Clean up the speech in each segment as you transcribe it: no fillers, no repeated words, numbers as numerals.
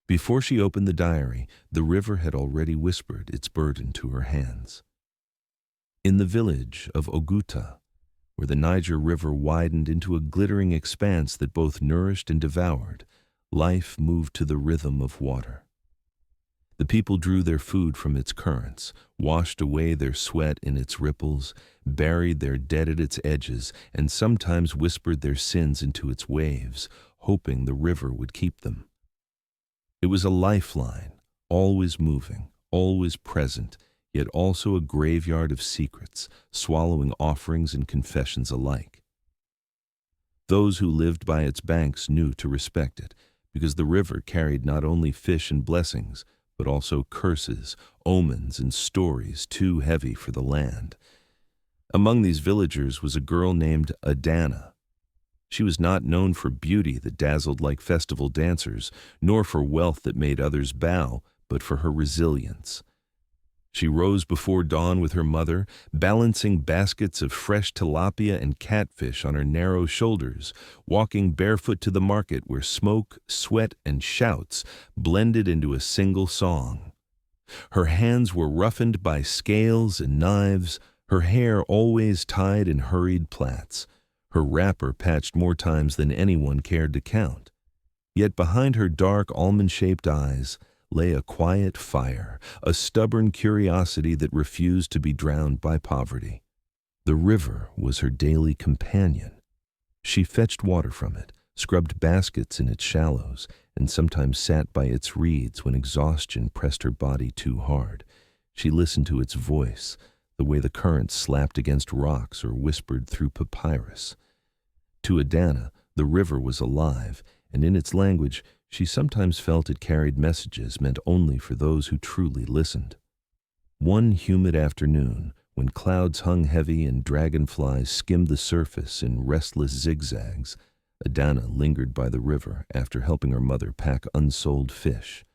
Before she opened the diary, the river had already whispered its burden to her hands. In the village of Oguta, where the Niger River widened into a glittering expanse that both nourished and devoured, life moved to the rhythm of water. The people drew their food from its currents, washed away their sweat in its ripples, buried their dead at its edges, and sometimes whispered their sins into its waves, hoping the river would keep them. It was a lifeline, always moving, always present, yet also a graveyard of secrets, swallowing offerings and confessions alike. Those who lived by its banks knew to respect it, because the river carried not only fish and blessings, but also curses, omens, and stories too heavy for the land. Among these villagers was a girl named Adanna. She was not known for beauty that dazzled like festival dancers, nor for wealth that made others bow, but for her resilience. She rose before dawn with her mother, balancing baskets of fresh tilapia and catfish on her narrow shoulders, walking barefoot to the market where smoke, sweat, and shouts blended into a single song. Her hands were roughened by scales and knives, her hair always tied in hurried plaits, her wrapper patched more times than anyone cared to count. Yet behind her dark almond-shaped eyes lay a quiet fire, a stubborn curiosity that refused to be drowned by poverty. The river was her daily companion. She fetched water from it, scrubbed baskets in its shallows, and sometimes sat by its reeds when exhaustion pressed her body too hard. She listened to its voice, the way the current slapped against rocks or whispered through papyrus. To Adanna, the river was alive, and in its language, she sometimes felt it carried messages meant only for those who truly listened. One humid afternoon, when clouds hung heavy and dragonflies skimmed the surface in restless zigzags, Adanna lingered by the river after helping her mother pack unsold fish.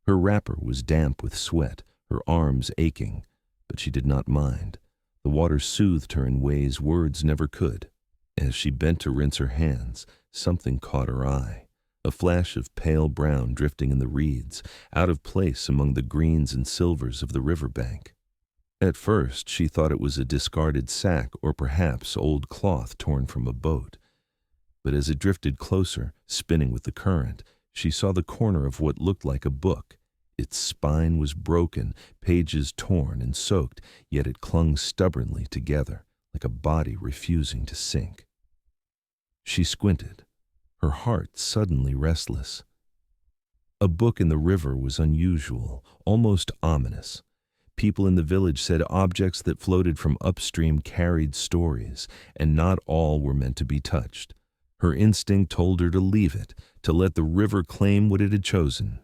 Her wrapper was damp with sweat, her arms aching, but she did not mind. The water soothed her in ways words never could. As she bent to rinse her hands, something caught her eye. A flash of pale brown drifting in the reeds, out of place among the greens and silvers of the riverbank. At first, she thought it was a discarded sack or perhaps old cloth torn from a boat. But as it drifted closer, spinning with the current, she saw the corner of what looked like a book. Its spine was broken, pages torn and soaked, yet it clung stubbornly together, like a body refusing to sink. She squinted, her heart suddenly restless. A book in the river was unusual, almost ominous. People in the village said objects that floated from upstream carried stories, and not all were meant to be touched. Her instinct told her to leave it, to let the river claim what it had chosen.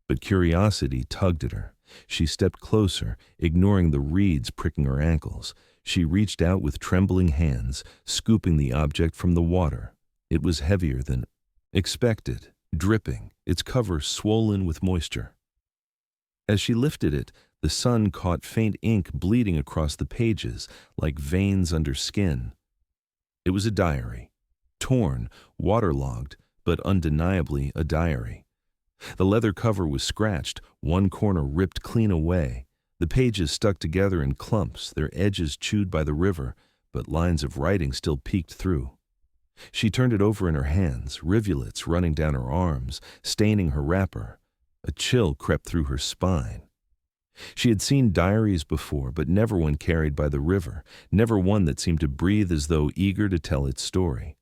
But curiosity tugged at her. She stepped closer, ignoring the reeds pricking her ankles. She reached out with trembling hands, scooping the object from the water. It was heavier than expected, dripping, its cover swollen with moisture. As she lifted it, the sun caught faint ink bleeding across the pages, like veins under skin. It was a diary. Torn, waterlogged, but undeniably a diary. The leather cover was scratched, one corner ripped clean away. The pages stuck together in clumps, their edges chewed by the river, but lines of writing still peeked through. She turned it over in her hands, rivulets running down her arms, staining her wrapper. A chill crept through her spine. She had seen diaries before, but never one carried by the river, never one that seemed to breathe as though eager to tell its story.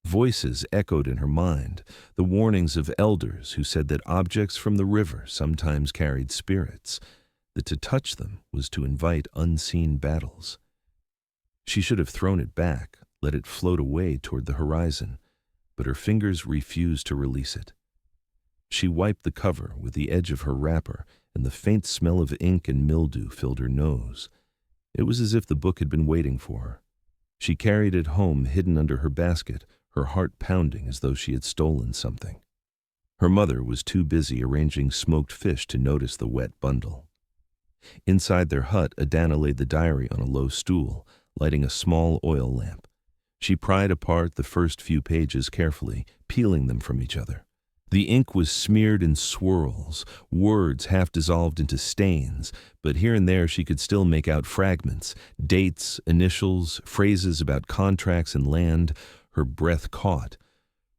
Voices echoed in her mind, the warnings of elders who said that objects from the river sometimes carried spirits, that to touch them was to invite unseen battles. She should have thrown it back, let it float away toward the horizon, but her fingers refused to release it. She wiped the cover with the edge of her wrapper, and the faint smell of ink and mildew filled her nose. It was as if the book had been waiting for her. She carried it home hidden under her basket, her heart pounding as though she had stolen something. Her mother was too busy arranging smoked fish to notice the wet bundle. Inside their hut, Adanna laid the diary on a low stool, lighting a small oil lamp. She pried apart the first few pages carefully, peeling them from each other. The ink was smeared in swirls, words half dissolved into stains, but here and there she could still make out fragments, dates, initials, phrases about contracts and land. Her breath caught.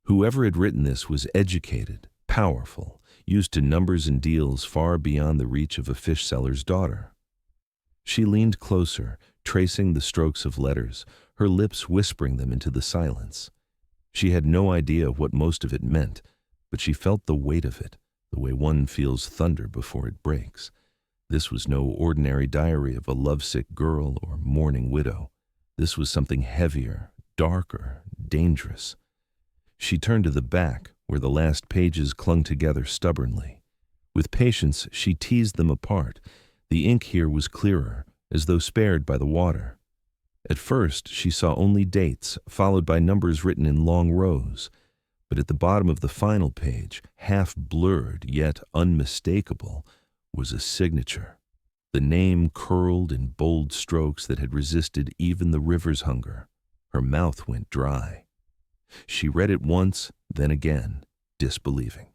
Whoever had written this was educated, powerful, used to numbers and deals far beyond the reach of a fish seller's daughter. She leaned closer, tracing the strokes of letters, her lips whispering them into the silence. She had no idea what most of it meant, but she felt the weight of it, the way one feels thunder before it breaks. This was no ordinary diary of a lovesick girl or mourning widow. This was something heavier, darker, dangerous. She turned to the back, where the last pages clung together stubbornly. With patience, she teased them apart. The ink here was clearer, as though spared by the water. At first, she saw only dates, followed by numbers written in long rows. But at the bottom of the final page, half blurred yet unmistakable, was a signature. The name curled in bold strokes that had resisted even the river's hunger. Her mouth went dry. She read it once, then again, disbelieving.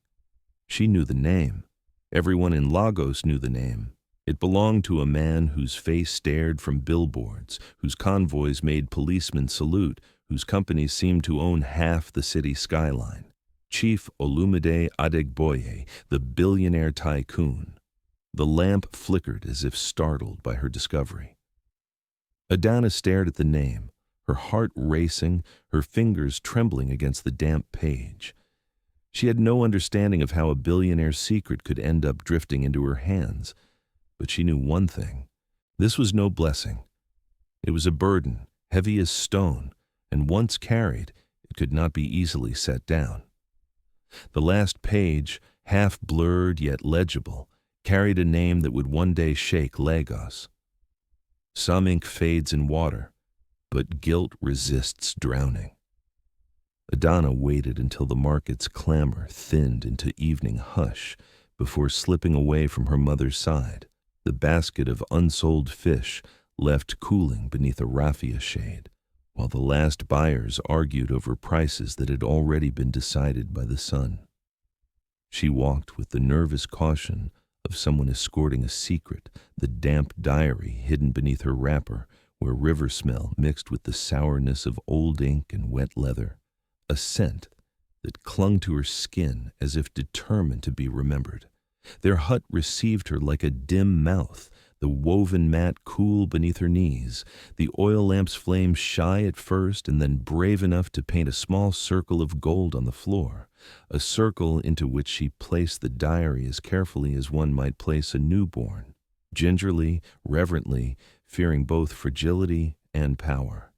She knew the name. Everyone in Lagos knew the name. It belonged to a man whose face stared from billboards, whose convoys made policemen salute, whose companies seemed to own half the city skyline. Chief Olumide Adegboye, the billionaire tycoon. The lamp flickered as if startled by her discovery. Adanna stared at the name, her heart racing, her fingers trembling against the damp page. She had no understanding of how a billionaire's secret could end up drifting into her hands, but she knew one thing. This was no blessing. It was a burden, heavy as stone, and once carried, it could not be easily set down. The last page, half blurred yet legible, carried a name that would one day shake Lagos. Some ink fades in water, but guilt resists drowning. Adanna waited until the market's clamor thinned into evening hush before slipping away from her mother's side, the basket of unsold fish left cooling beneath a raffia shade, while the last buyers argued over prices that had already been decided by the sun. She walked with the nervous caution of someone escorting a secret, the damp diary hidden beneath her wrapper, where river smell mixed with the sourness of old ink and wet leather, a scent that clung to her skin as if determined to be remembered. Their hut received her like a dim mouth, the woven mat cool beneath her knees, the oil lamp's flame shy at first and then brave enough to paint a small circle of gold on the floor, a circle into which she placed the diary as carefully as one might place a newborn, gingerly, reverently, fearing both fragility and power.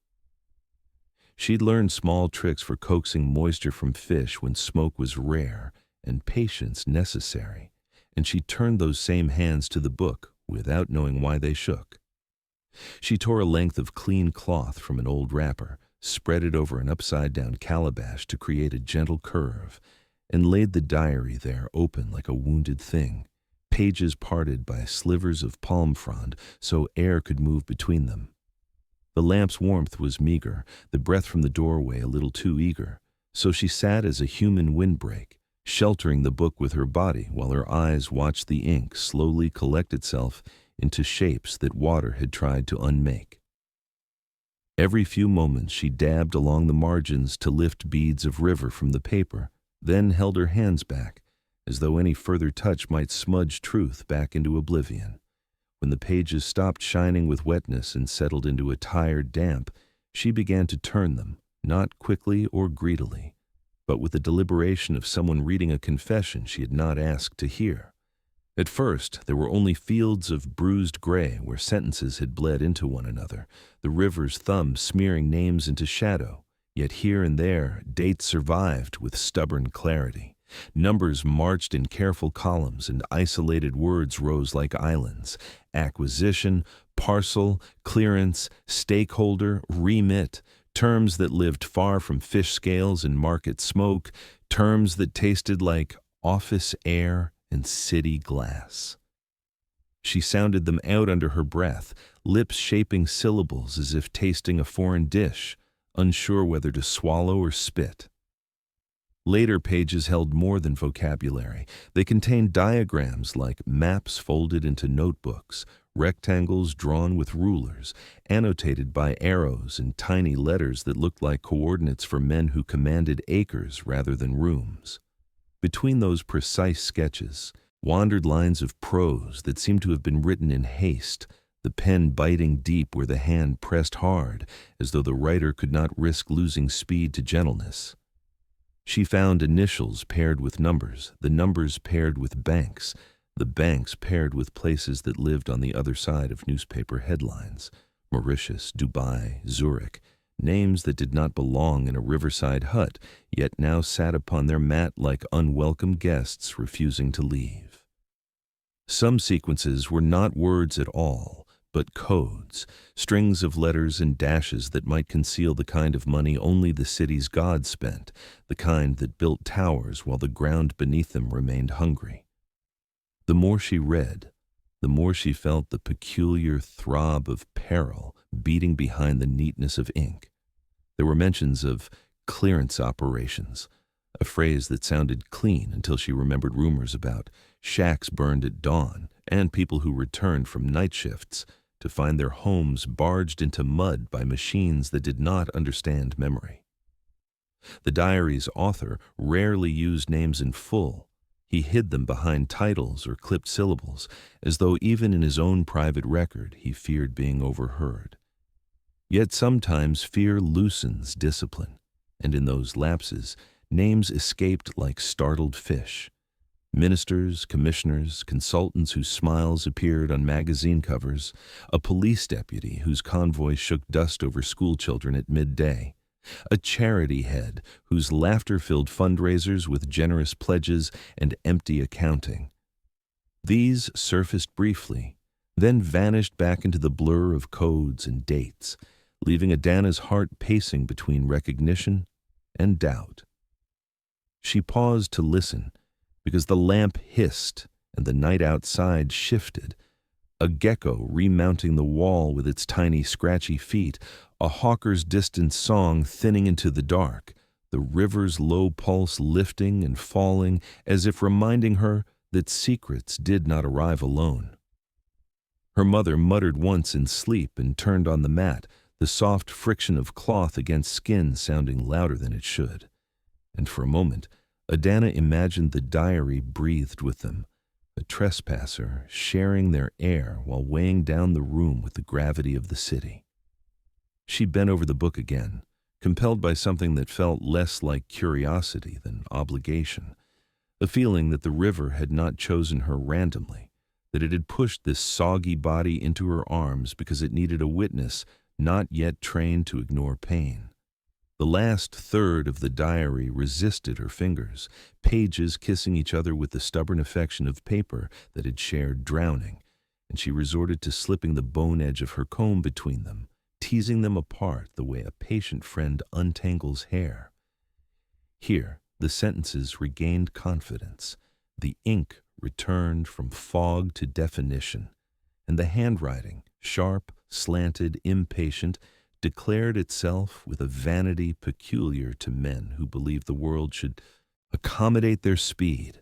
She'd learned small tricks for coaxing moisture from fish when smoke was rare and patience necessary, and she turned those same hands to the book without knowing why they shook. She tore a length of clean cloth from an old wrapper, spread it over an upside-down calabash to create a gentle curve, and laid the diary there open like a wounded thing, pages parted by slivers of palm frond so air could move between them. The lamp's warmth was meager, the breath from the doorway a little too eager, so she sat as a human windbreak, sheltering the book with her body while her eyes watched the ink slowly collect itself into shapes that water had tried to unmake. Every few moments she dabbed along the margins to lift beads of river from the paper, then held her hands back, as though any further touch might smudge truth back into oblivion. When the pages stopped shining with wetness and settled into a tired damp, she began to turn them, not quickly or greedily, but with the deliberation of someone reading a confession she had not asked to hear. At first, there were only fields of bruised gray where sentences had bled into one another, the river's thumb smearing names into shadow, yet here and there dates survived with stubborn clarity. Numbers marched in careful columns and isolated words rose like islands. Acquisition, parcel, clearance, stakeholder, remit, terms that lived far from fish scales and market smoke, terms that tasted like office air and city glass. She sounded them out under her breath, lips shaping syllables as if tasting a foreign dish, unsure whether to swallow or spit. Later pages held more than vocabulary. They contained diagrams like maps folded into notebooks, rectangles drawn with rulers, annotated by arrows and tiny letters that looked like coordinates for men who commanded acres rather than rooms. Between those precise sketches wandered lines of prose that seemed to have been written in haste, the pen biting deep where the hand pressed hard, as though the writer could not risk losing speed to gentleness. She found initials paired with numbers, the numbers paired with banks, the banks paired with places that lived on the other side of newspaper headlines. Mauritius, Dubai, Zurich, names that did not belong in a riverside hut, yet now sat upon their mat like unwelcome guests refusing to leave. Some sequences were not words at all, but codes, strings of letters and dashes that might conceal the kind of money only the city's gods spent, the kind that built towers while the ground beneath them remained hungry. The more she read, the more she felt the peculiar throb of peril beating behind the neatness of ink. There were mentions of clearance operations, a phrase that sounded clean until she remembered rumors about shacks burned at dawn and people who returned from night shifts to find their homes barged into mud by machines that did not understand memory. The diary's author rarely used names in full. He hid them behind titles or clipped syllables, as though even in his own private record he feared being overheard. Yet sometimes fear loosens discipline, and in those lapses, names escaped like startled fish. Ministers, commissioners, consultants whose smiles appeared on magazine covers, a police deputy whose convoy shook dust over schoolchildren at midday, a charity head whose laughter filled fundraisers with generous pledges and empty accounting. These surfaced briefly, then vanished back into the blur of codes and dates, leaving Adanna's heart pacing between recognition and doubt. She paused to listen, because the lamp hissed and the night outside shifted, a gecko remounting the wall with its tiny scratchy feet, a hawker's distant song thinning into the dark, the river's low pulse lifting and falling as if reminding her that secrets did not arrive alone. Her mother muttered once in sleep and turned on the mat, the soft friction of cloth against skin sounding louder than it should. And for a moment, Adanna imagined the diary breathed with them, a trespasser sharing their air while weighing down the room with the gravity of the city. She bent over the book again, compelled by something that felt less like curiosity than obligation, a feeling that the river had not chosen her randomly, that it had pushed this soggy body into her arms because it needed a witness not yet trained to ignore pain. The last third of the diary resisted her fingers, pages kissing each other with the stubborn affection of paper that had shared drowning, and she resorted to slipping the bone edge of her comb between them, teasing them apart the way a patient friend untangles hair. Here, the sentences regained confidence, the ink returned from fog to definition, and the handwriting, sharp, slanted, impatient, declared itself with a vanity peculiar to men who believe the world should accommodate their speed.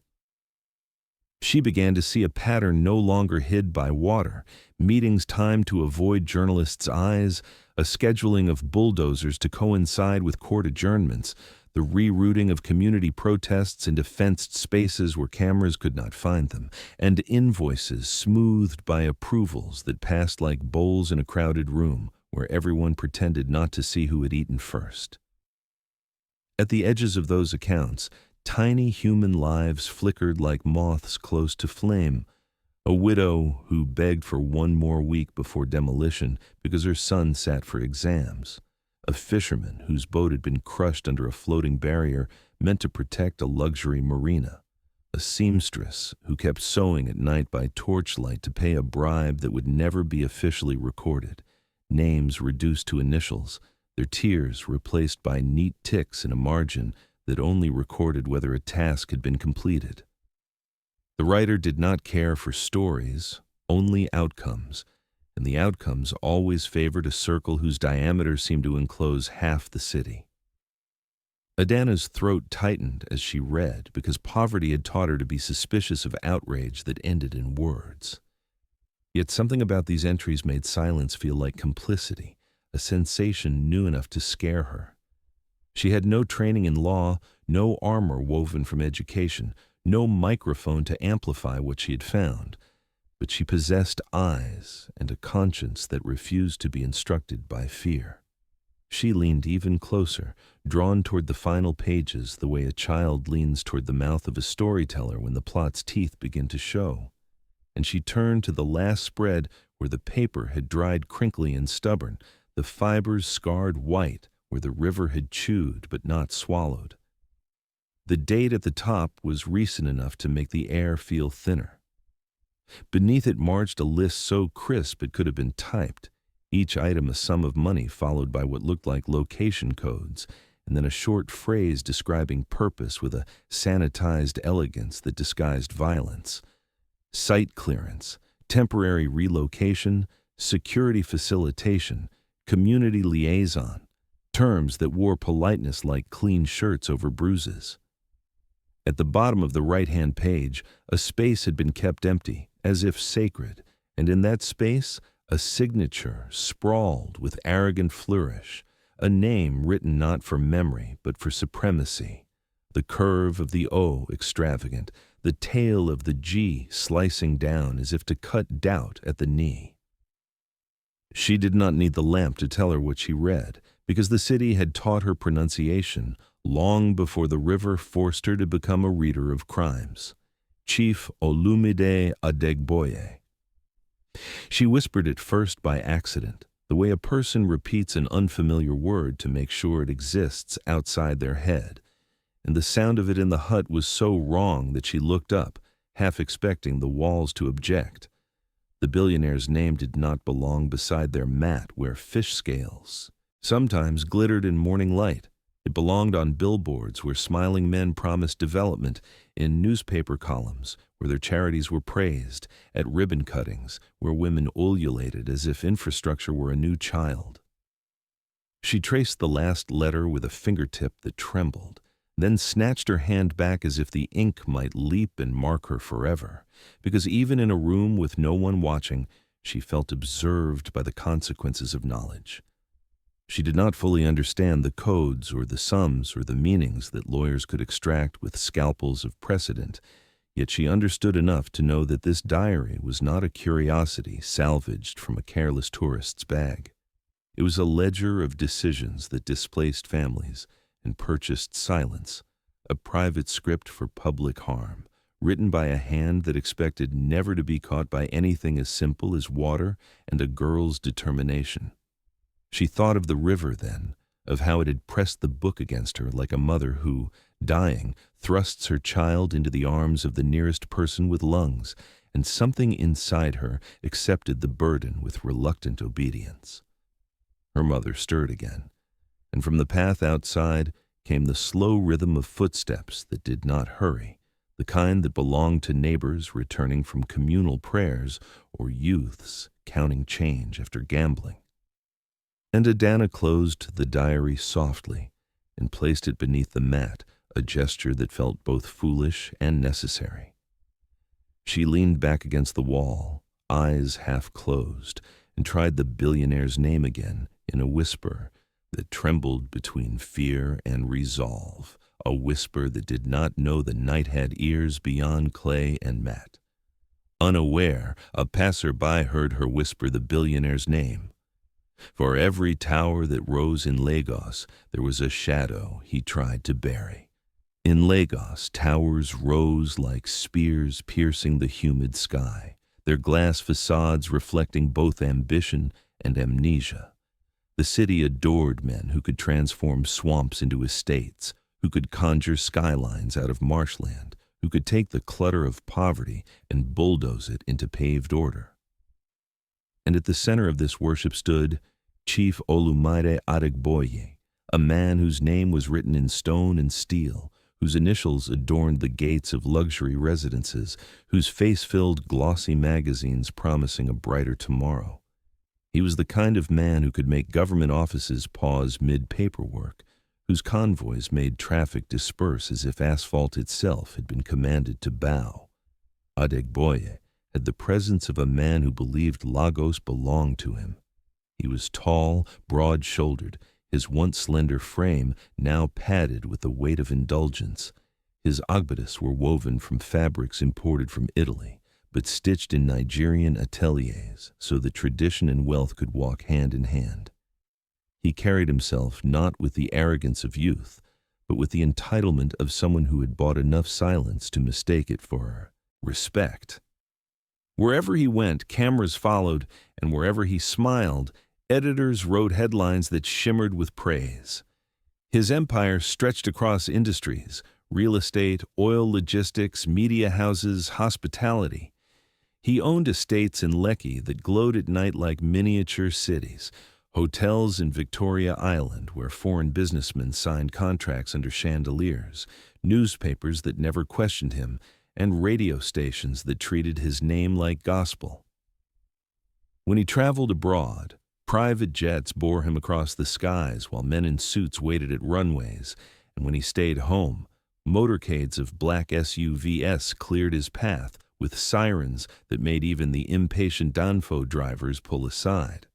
She began to see a pattern no longer hid by water, meetings timed to avoid journalists' eyes, a scheduling of bulldozers to coincide with court adjournments, the rerouting of community protests into fenced spaces where cameras could not find them, and invoices smoothed by approvals that passed like bowls in a crowded room, where everyone pretended not to see who had eaten first. At the edges of those accounts, tiny human lives flickered like moths close to flame. A widow who begged for one more week before demolition because her son sat for exams. A fisherman whose boat had been crushed under a floating barrier meant to protect a luxury marina. A seamstress who kept sewing at night by torchlight to pay a bribe that would never be officially recorded. Names reduced to initials, their tears replaced by neat ticks in a margin that only recorded whether a task had been completed. The writer did not care for stories, only outcomes, and the outcomes always favored a circle whose diameter seemed to enclose half the city. Adanna's throat tightened as she read because poverty had taught her to be suspicious of outrage that ended in words. Yet something about these entries made silence feel like complicity, a sensation new enough to scare her. She had no training in law, no armor woven from education, no microphone to amplify what she had found, but she possessed eyes and a conscience that refused to be instructed by fear. She leaned even closer, drawn toward the final pages the way a child leans toward the mouth of a storyteller when the plot's teeth begin to show. And she turned to the last spread where the paper had dried crinkly and stubborn, the fibers scarred white where the river had chewed but not swallowed. The date at the top was recent enough to make the air feel thinner. Beneath it marched a list so crisp it could have been typed, each item a sum of money followed by what looked like location codes, and then a short phrase describing purpose with a sanitized elegance that disguised violence. Site clearance, temporary relocation, security facilitation, community liaison, terms that wore politeness like clean shirts over bruises. At the bottom of the right-hand page, a space had been kept empty, as if sacred, and in that space, a signature sprawled with arrogant flourish, a name written not for memory but for supremacy, the curve of the O extravagant, the tail of the G slicing down as if to cut doubt at the knee. She did not need the lamp to tell her what she read, because the city had taught her pronunciation long before the river forced her to become a reader of crimes. Chief Olumide Adegboye. She whispered it first by accident, the way a person repeats an unfamiliar word to make sure it exists outside their head, and the sound of it in the hut was so wrong that she looked up, half expecting the walls to object. The billionaire's name did not belong beside their mat where fish scales sometimes glittered in morning light. It belonged on billboards where smiling men promised development, in newspaper columns where their charities were praised, at ribbon cuttings where women ululated as if infrastructure were a new child. She traced the last letter with a fingertip that trembled, then snatched her hand back as if the ink might leap and mark her forever, because even in a room with no one watching, she felt observed by the consequences of knowledge. She did not fully understand the codes or the sums or the meanings that lawyers could extract with scalpels of precedent, yet she understood enough to know that this diary was not a curiosity salvaged from a careless tourist's bag. It was a ledger of decisions that displaced families and purchased silence, a private script for public harm, written by a hand that expected never to be caught by anything as simple as water and a girl's determination. She thought of the river then, of how it had pressed the book against her like a mother who, dying, thrusts her child into the arms of the nearest person with lungs, and something inside her accepted the burden with reluctant obedience. Her mother stirred again, and from the path outside came the slow rhythm of footsteps that did not hurry, the kind that belonged to neighbors returning from communal prayers or youths counting change after gambling. And Adanna closed the diary softly and placed it beneath the mat, a gesture that felt both foolish and necessary. She leaned back against the wall, eyes half closed, and tried the billionaire's name again in a whisper that trembled between fear and resolve, a whisper that did not know the night had ears beyond clay and mat. Unaware, a passer-by heard her whisper the billionaire's name. For every tower that rose in Lagos, there was a shadow he tried to bury. In Lagos, towers rose like spears piercing the humid sky, their glass facades reflecting both ambition and amnesia. The city adored men who could transform swamps into estates, who could conjure skylines out of marshland, who could take the clutter of poverty and bulldoze it into paved order. And at the center of this worship stood Chief Olumide Adegboye, a man whose name was written in stone and steel, whose initials adorned the gates of luxury residences, whose face filled glossy magazines promising a brighter tomorrow. He was the kind of man who could make government offices pause mid-paperwork, whose convoys made traffic disperse as if asphalt itself had been commanded to bow. Adegboye had the presence of a man who believed Lagos belonged to him. He was tall, broad-shouldered, his once slender frame now padded with the weight of indulgence. His agbadas were woven from fabrics imported from Italy, but stitched in Nigerian ateliers so that tradition and wealth could walk hand in hand. He carried himself not with the arrogance of youth, but with the entitlement of someone who had bought enough silence to mistake it for respect. Wherever he went, cameras followed, and wherever he smiled, editors wrote headlines that shimmered with praise. His empire stretched across industries: real estate, oil logistics, media houses, hospitality. He owned estates in Lekki that glowed at night like miniature cities, hotels in Victoria Island where foreign businessmen signed contracts under chandeliers, newspapers that never questioned him, and radio stations that treated his name like gospel. When he traveled abroad, private jets bore him across the skies while men in suits waited at runways, and when he stayed home, motorcades of black SUVs cleared his path with sirens that made even the impatient Danfo drivers pull aside.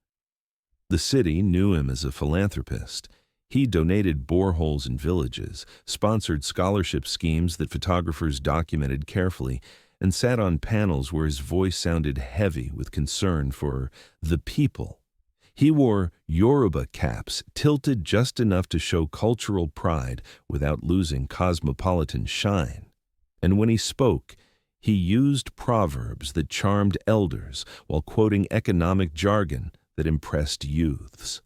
The city knew him as a philanthropist. He donated boreholes in villages, sponsored scholarship schemes that photographers documented carefully, and sat on panels where his voice sounded heavy with concern for the people. He wore Yoruba caps tilted just enough to show cultural pride without losing cosmopolitan shine. And when he spoke, he used proverbs that charmed elders while quoting economic jargon that impressed youths.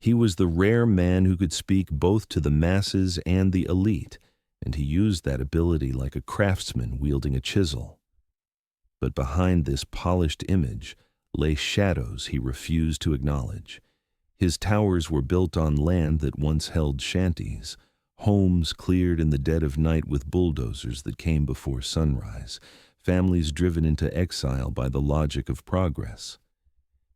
He was the rare man who could speak both to the masses and the elite, and he used that ability like a craftsman wielding a chisel. But behind this polished image lay shadows he refused to acknowledge. His towers were built on land that once held shanties, homes cleared in the dead of night with bulldozers that came before sunrise, families driven into exile by the logic of progress.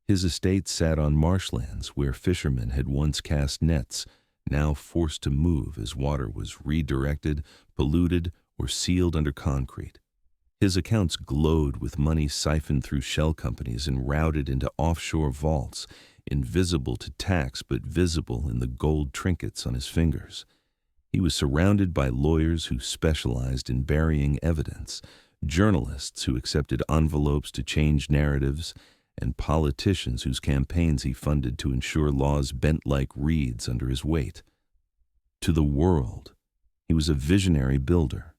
His estate sat on marshlands where fishermen had once cast nets, now forced to move as water was redirected, polluted, or sealed under concrete. His accounts glowed with money siphoned through shell companies and routed into offshore vaults, invisible to tax but visible in the gold trinkets on his fingers. He was surrounded by lawyers who specialized in burying evidence, journalists who accepted envelopes to change narratives, and politicians whose campaigns he funded to ensure laws bent like reeds under his weight. To the world, he was a visionary builder.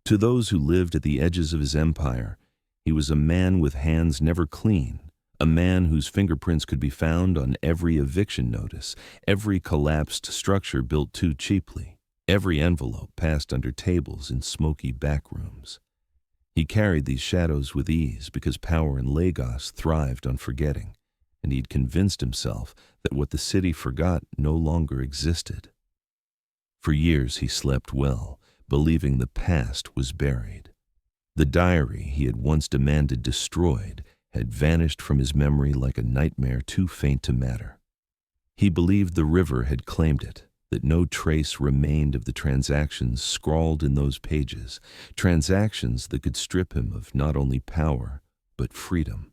To those who lived at the edges of his empire, he was a man with hands never clean, a man whose fingerprints could be found on every eviction notice, every collapsed structure built too cheaply, every envelope passed under tables in smoky back rooms. He carried these shadows with ease because power in Lagos thrived on forgetting, and he'd convinced himself that what the city forgot no longer existed. For years he slept well, believing the past was buried. The diary he had once demanded destroyed had vanished from his memory like a nightmare too faint to matter. He believed the river had claimed it, that no trace remained of the transactions scrawled in those pages, transactions that could strip him of not only power, but freedom.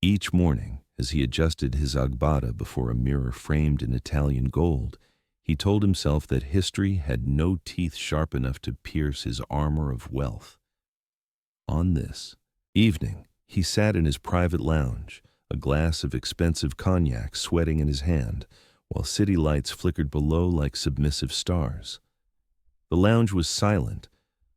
Each morning, as he adjusted his agbada before a mirror framed in Italian gold, he told himself that history had no teeth sharp enough to pierce his armor of wealth. On this evening, he sat in his private lounge, a glass of expensive cognac sweating in his hand, while city lights flickered below like submissive stars. The lounge was silent,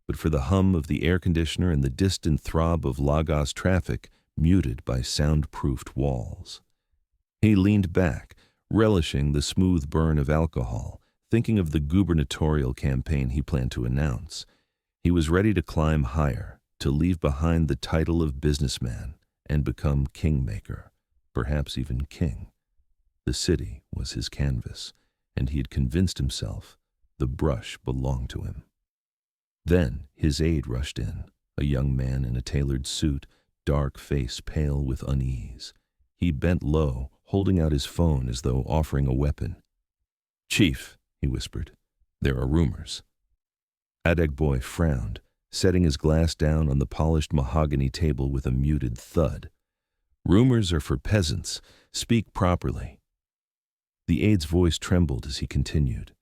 but for the hum of the air conditioner and the distant throb of Lagos traffic muted by soundproofed walls. He leaned back, relishing the smooth burn of alcohol, thinking of the gubernatorial campaign he planned to announce. He was ready to climb higher, to leave behind the title of businessman and become kingmaker, perhaps even king. The city was his canvas, and he had convinced himself the brush belonged to him. Then his aide rushed in, a young man in a tailored suit, dark face pale with unease. He bent low, holding out his phone as though offering a weapon. "Chief," he whispered. "There are rumors." Adegboye frowned, setting his glass down on the polished mahogany table with a muted thud. "Rumors are for peasants. Speak properly." The aide's voice trembled as he continued.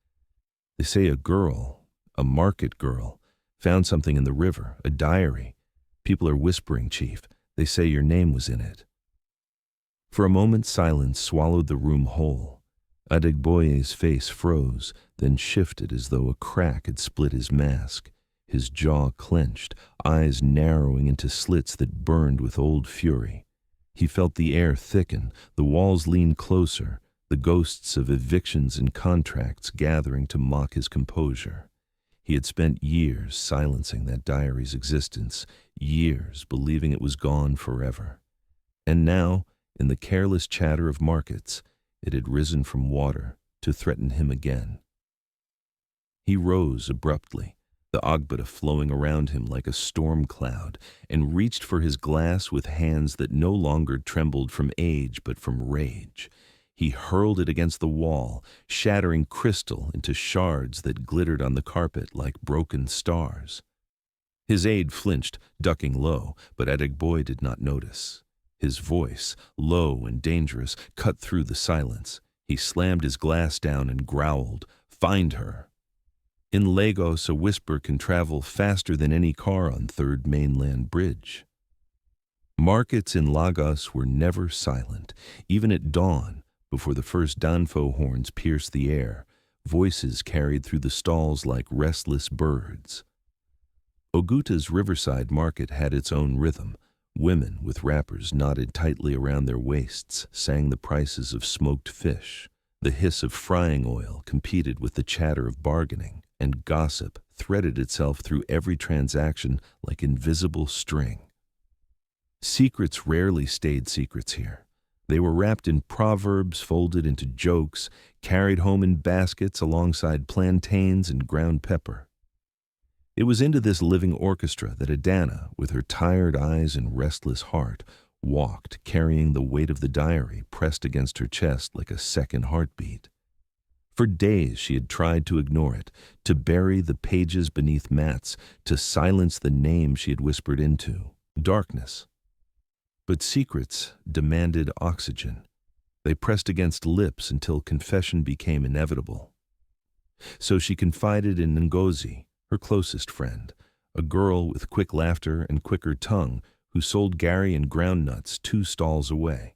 "They say a girl, a market girl, found something in the river, a diary. People are whispering, Chief. They say your name was in it." For a moment silence swallowed the room whole. Adegboye's face froze, then shifted as though a crack had split his mask. His jaw clenched, eyes narrowing into slits that burned with old fury. He felt the air thicken, the walls lean closer, the ghosts of evictions and contracts gathering to mock his composure. He had spent years silencing that diary's existence, years believing it was gone forever. And now, in the careless chatter of markets, it had risen from water to threaten him again. He rose abruptly, the Ogbata flowing around him like a storm cloud, and reached for his glass with hands that no longer trembled from age but from rage. He hurled it against the wall, shattering crystal into shards that glittered on the carpet like broken stars. His aide flinched, ducking low, but Adegboye did not notice. His voice, low and dangerous, cut through the silence. He slammed his glass down and growled, "Find her." In Lagos, a whisper can travel faster than any car on Third Mainland Bridge. Markets in Lagos were never silent. Even at dawn, before the first danfo horns pierced the air, voices carried through the stalls like restless birds. Oguta's riverside market had its own rhythm. Women with wrappers knotted tightly around their waists sang the prices of smoked fish. The hiss of frying oil competed with the chatter of bargaining, and gossip threaded itself through every transaction like invisible string. Secrets rarely stayed secrets here. They were wrapped in proverbs, folded into jokes, carried home in baskets alongside plantains and ground pepper. It was into this living orchestra that Adanna, with her tired eyes and restless heart, walked, carrying the weight of the diary pressed against her chest like a second heartbeat. For days she had tried to ignore it, to bury the pages beneath mats, to silence the name she had whispered into, darkness. But secrets demanded oxygen. They pressed against lips until confession became inevitable. So she confided in Ngozi, her closest friend, a girl with quick laughter and quicker tongue who sold Gary and ground nuts 2 stalls away.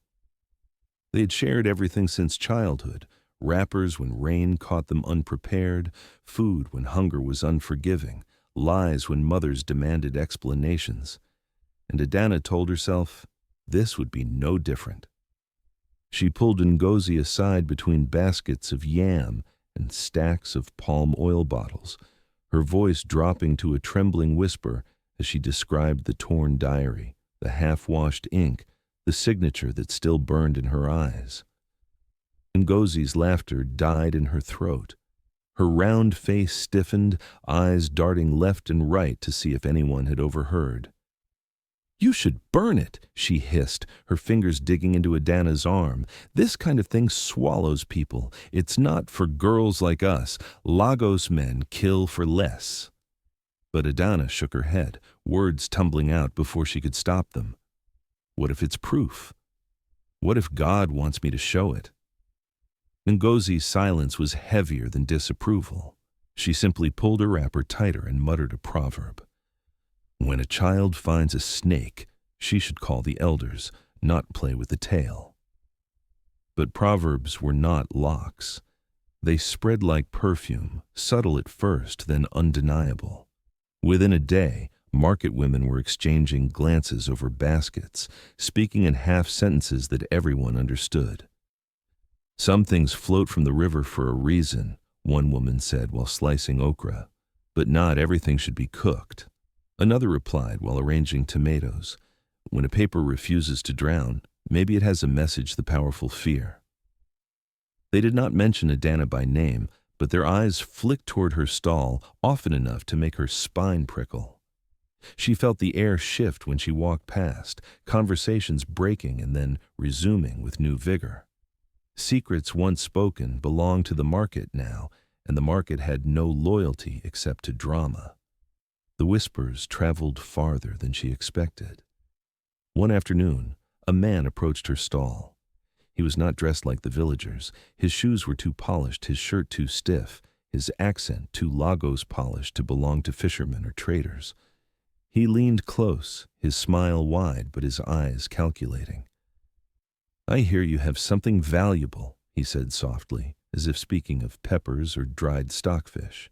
They had shared everything since childhood, wrappers when rain caught them unprepared, food when hunger was unforgiving, lies when mothers demanded explanations. And Adanna told herself this would be no different. She pulled Ngozi aside between baskets of yam and stacks of palm oil bottles, her voice dropping to a trembling whisper as she described the torn diary, the half-washed ink, the signature that still burned in her eyes. Ngozi's laughter died in her throat. Her round face stiffened, eyes darting left and right to see if anyone had overheard. "You should burn it," she hissed, her fingers digging into Adanna's arm. "This kind of thing swallows people. It's not for girls like us. Lagos men kill for less." But Adanna shook her head, words tumbling out before she could stop them. "What if it's proof? What if God wants me to show it?" Ngozi's silence was heavier than disapproval. She simply pulled her wrapper tighter and muttered a proverb. "When a child finds a snake, she should call the elders, not play with the tail." But proverbs were not locks. They spread like perfume, subtle at first, then undeniable. Within a day, market women were exchanging glances over baskets, speaking in half-sentences that everyone understood. "Some things float from the river for a reason," one woman said while slicing okra, "but not everything should be cooked." Another replied while arranging tomatoes, "When a paper refuses to drown, maybe it has a message the powerful fear." They did not mention Adanna by name, but their eyes flicked toward her stall often enough to make her spine prickle. She felt the air shift when she walked past, conversations breaking and then resuming with new vigor. Secrets once spoken belonged to the market now, and the market had no loyalty except to drama. The whispers traveled farther than she expected. One afternoon, a man approached her stall. He was not dressed like the villagers. His shoes were too polished, his shirt too stiff, his accent too Lagos polished to belong to fishermen or traders. He leaned close, his smile wide but his eyes calculating. "I hear you have something valuable," he said softly, as if speaking of peppers or dried stockfish.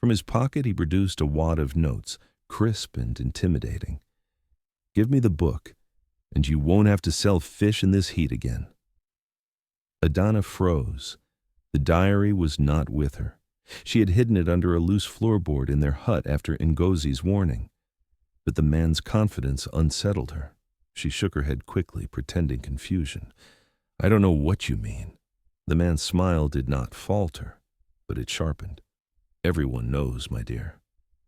From his pocket he produced a wad of notes, crisp and intimidating. "Give me the book, and you won't have to sell fish in this heat again." Adanna froze. The diary was not with her. She had hidden it under a loose floorboard in their hut after Ngozi's warning. But the man's confidence unsettled her. She shook her head quickly, pretending confusion. "I don't know what you mean." The man's smile did not falter, but it sharpened. "Everyone knows, my dear.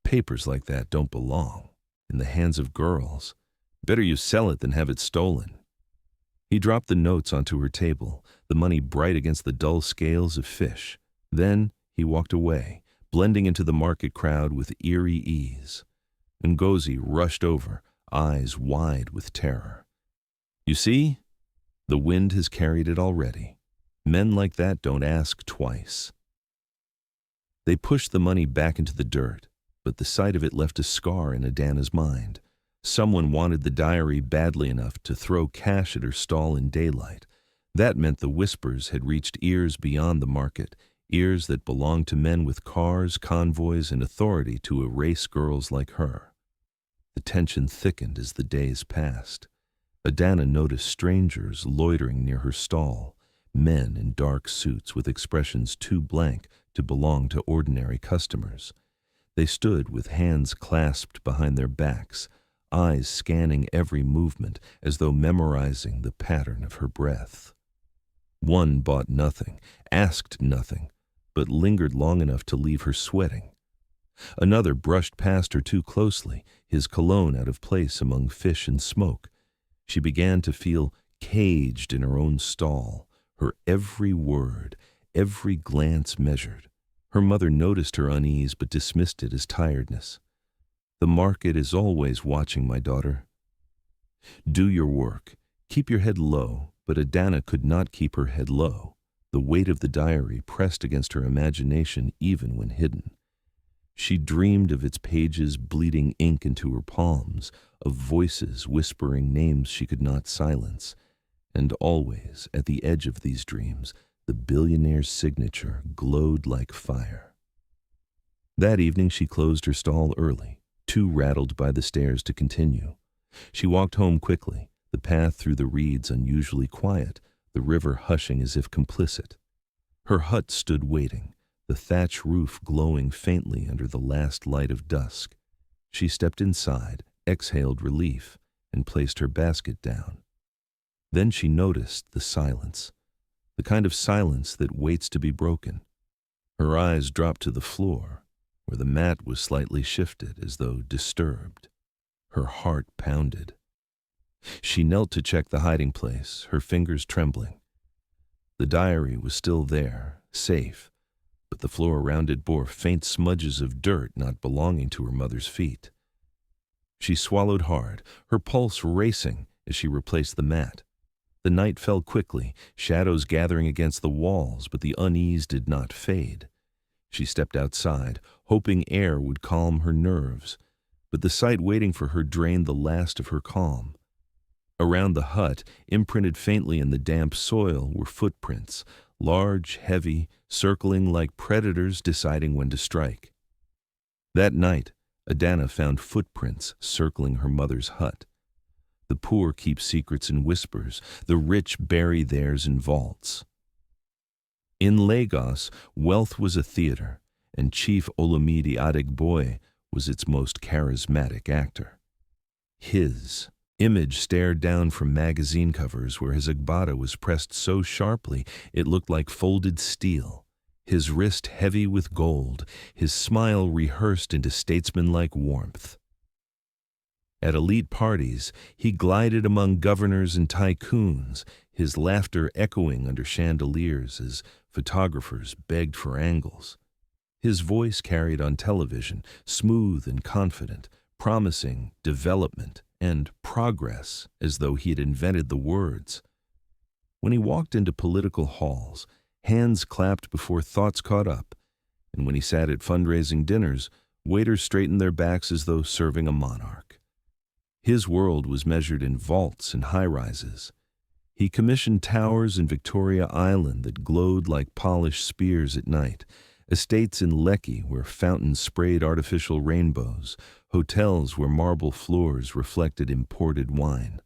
Papers like that don't belong in the hands of girls. Better you sell it than have it stolen." He dropped the notes onto her table, the money bright against the dull scales of fish. Then he walked away, blending into the market crowd with eerie ease. Ngozi rushed over, eyes wide with terror. "You see? The wind has carried it already. Men like that don't ask twice." They pushed the money back into the dirt, but the sight of it left a scar in Adanna's mind. Someone wanted the diary badly enough to throw cash at her stall in daylight. That meant the whispers had reached ears beyond the market, ears that belonged to men with cars, convoys, and authority to erase girls like her. The tension thickened as the days passed. Adanna noticed strangers loitering near her stall, men in dark suits with expressions too blank to belong to ordinary customers. They stood with hands clasped behind their backs, eyes scanning every movement as though memorizing the pattern of her breath. One bought nothing, asked nothing, but lingered long enough to leave her sweating. Another brushed past her too closely, his cologne out of place among fish and smoke. She began to feel caged in her own stall, her every word, every glance measured. Her mother noticed her unease but dismissed it as tiredness. "The market is always watching, my daughter. Do your work. Keep your head low," but Adanna could not keep her head low. The weight of the diary pressed against her imagination even when hidden. She dreamed of its pages bleeding ink into her palms, of voices whispering names she could not silence. And always, at the edge of these dreams, the billionaire's signature glowed like fire. That evening she closed her stall early, too rattled by the stairs to continue. She walked home quickly, the path through the reeds unusually quiet, the river hushing as if complicit. Her hut stood waiting, the thatch roof glowing faintly under the last light of dusk. She stepped inside, exhaled relief, and placed her basket down. Then she noticed the silence, the kind of silence that waits to be broken. Her eyes dropped to the floor, where the mat was slightly shifted as though disturbed. Her heart pounded. She knelt to check the hiding place, her fingers trembling. The diary was still there, safe, but the floor around it bore faint smudges of dirt not belonging to her mother's feet. She swallowed hard, her pulse racing as she replaced the mat. The night fell quickly, shadows gathering against the walls, but the unease did not fade. She stepped outside, hoping air would calm her nerves, but the sight waiting for her drained the last of her calm. Around the hut, imprinted faintly in the damp soil, were footprints, large, heavy, circling like predators deciding when to strike. That night, Adanna found footprints circling her mother's hut. The poor keep secrets in whispers, the rich bury theirs in vaults. In Lagos, wealth was a theater, and Chief Olumide Adegboye was its most charismatic actor. His image stared down from magazine covers where his agbada was pressed so sharply it looked like folded steel, his wrist heavy with gold, his smile rehearsed into statesmanlike warmth. At elite parties, he glided among governors and tycoons, his laughter echoing under chandeliers as photographers begged for angles. His voice carried on television, smooth and confident, promising development and progress as though he had invented the words. When he walked into political halls, hands clapped before thoughts caught up, and when he sat at fundraising dinners, waiters straightened their backs as though serving a monarch. His world was measured in vaults and high-rises. He commissioned towers in Victoria Island that glowed like polished spears at night, estates in Lekki where fountains sprayed artificial rainbows, hotels where marble floors reflected imported wine.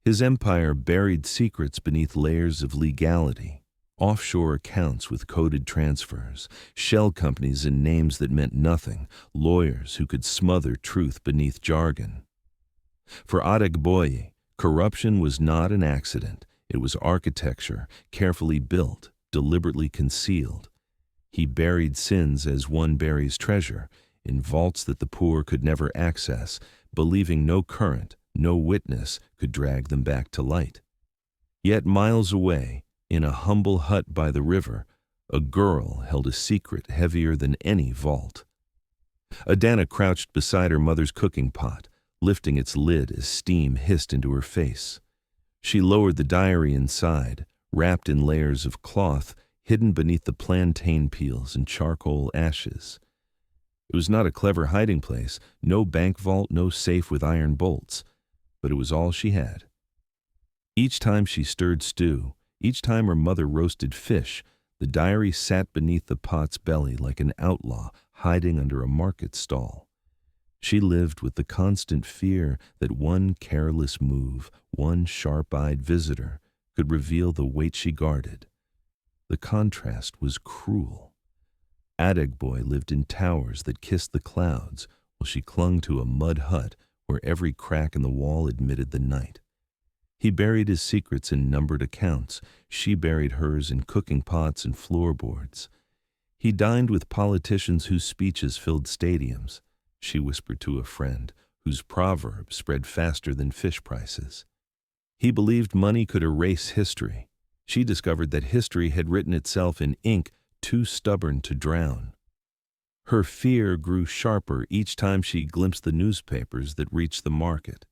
His empire buried secrets beneath layers of legality, offshore accounts with coded transfers, shell companies in names that meant nothing, lawyers who could smother truth beneath jargon. For Adegboye, corruption was not an accident. It was architecture, carefully built, deliberately concealed. He buried sins as one buries treasure, in vaults that the poor could never access, believing no current, no witness could drag them back to light. Yet miles away, in a humble hut by the river, a girl held a secret heavier than any vault. Adanna crouched beside her mother's cooking pot, lifting its lid as steam hissed into her face. She lowered the diary inside, wrapped in layers of cloth, hidden beneath the plantain peels and charcoal ashes. It was not a clever hiding place, no bank vault, no safe with iron bolts, but it was all she had. Each time she stirred stew, each time her mother roasted fish, the diary sat beneath the pot's belly like an outlaw hiding under a market stall. She lived with the constant fear that one careless move, one sharp-eyed visitor, could reveal the weight she guarded. The contrast was cruel. Adegboye lived in towers that kissed the clouds, while she clung to a mud hut where every crack in the wall admitted the night. He buried his secrets in numbered accounts. She buried hers in cooking pots and floorboards. He dined with politicians whose speeches filled stadiums. She whispered to a friend, whose proverb spread faster than fish prices. He believed money could erase history. She discovered that history had written itself in ink too stubborn to drown. Her fear grew sharper each time she glimpsed the newspapers that reached the market.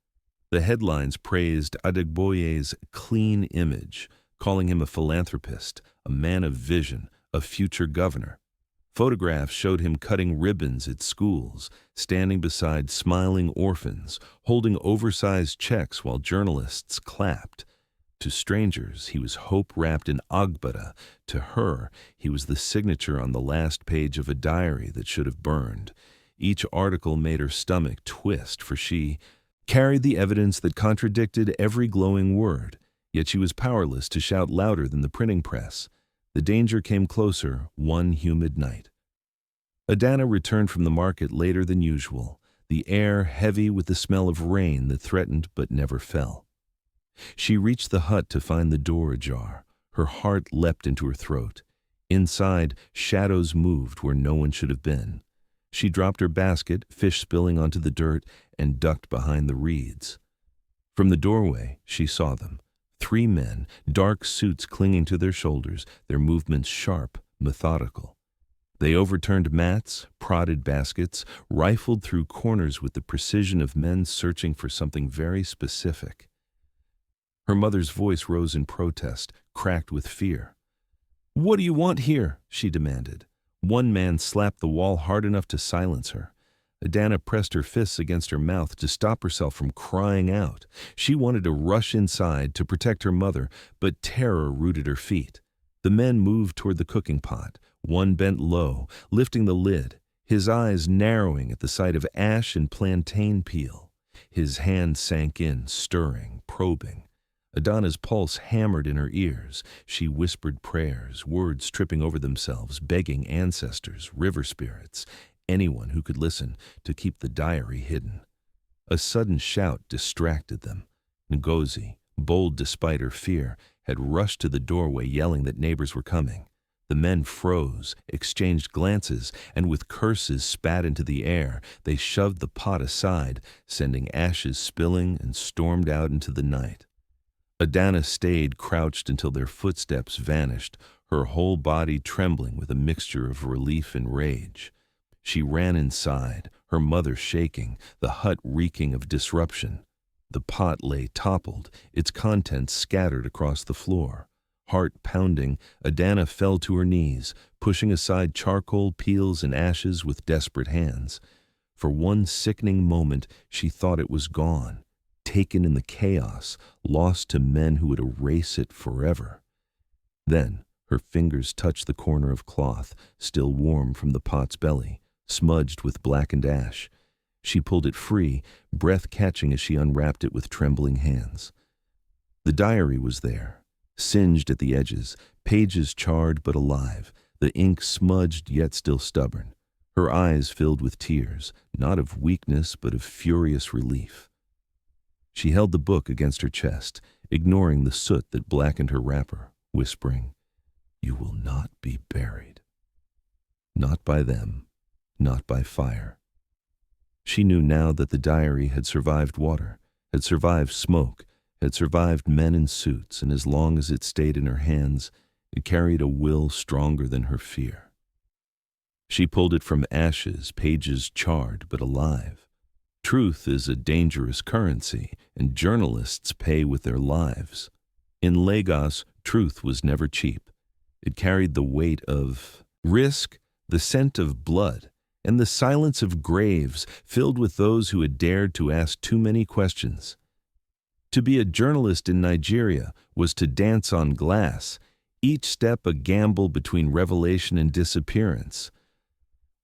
The headlines praised Adegboye's clean image, calling him a philanthropist, a man of vision, a future governor. Photographs showed him cutting ribbons at schools, standing beside smiling orphans, holding oversized checks while journalists clapped. To strangers, he was hope wrapped in agbada. To her, he was the signature on the last page of a diary that should have burned. Each article made her stomach twist, for she carried the evidence that contradicted every glowing word, yet she was powerless to shout louder than the printing press. The danger came closer one humid night. Adanna returned from the market later than usual, the air heavy with the smell of rain that threatened but never fell. She reached the hut to find the door ajar. Her heart leapt into her throat. Inside, shadows moved where no one should have been. She dropped her basket, fish spilling onto the dirt, and ducked behind the reeds. From the doorway, she saw them. 3 men, dark suits clinging to their shoulders, their movements sharp, methodical. They overturned mats, prodded baskets, rifled through corners with the precision of men searching for something very specific. Her mother's voice rose in protest, cracked with fear. "What do you want here?" she demanded. One man slapped the wall hard enough to silence her. Adanna pressed her fists against her mouth to stop herself from crying out. She wanted to rush inside to protect her mother, but terror rooted her feet. The men moved toward the cooking pot. One bent low, lifting the lid, his eyes narrowing at the sight of ash and plantain peel. His hand sank in, stirring, probing. Adanna's pulse hammered in her ears. She whispered prayers, words tripping over themselves, begging ancestors, river spirits, anyone who could listen, to keep the diary hidden. A sudden shout distracted them. Ngozi, bold despite her fear, had rushed to the doorway yelling that neighbors were coming. The men froze, exchanged glances, and with curses spat into the air, they shoved the pot aside, sending ashes spilling, and stormed out into the night. Adanna stayed crouched until their footsteps vanished, her whole body trembling with a mixture of relief and rage. She ran inside, her mother shaking, the hut reeking of disruption. The pot lay toppled, its contents scattered across the floor. Heart pounding, Adanna fell to her knees, pushing aside charcoal, peels, and ashes with desperate hands. For one sickening moment, she thought it was gone, taken in the chaos, lost to men who would erase it forever. Then her fingers touched the corner of cloth, still warm from the pot's belly, smudged with blackened ash. She pulled it free, breath catching as she unwrapped it with trembling hands. The diary was there, singed at the edges, pages charred but alive, the ink smudged yet still stubborn. Her eyes filled with tears, not of weakness but of furious relief. She held the book against her chest, ignoring the soot that blackened her wrapper, whispering, "You will not be buried. Not by them, not by fire." She knew now that the diary had survived water, had survived smoke, had survived men in suits, and as long as it stayed in her hands, it carried a will stronger than her fear. She pulled it from ashes, pages charred but alive. Truth is a dangerous currency, and journalists pay with their lives. In Lagos, truth was never cheap. It carried the weight of risk, the scent of blood, and the silence of graves filled with those who had dared to ask too many questions. To be a journalist in Nigeria was to dance on glass, each step a gamble between revelation and disappearance.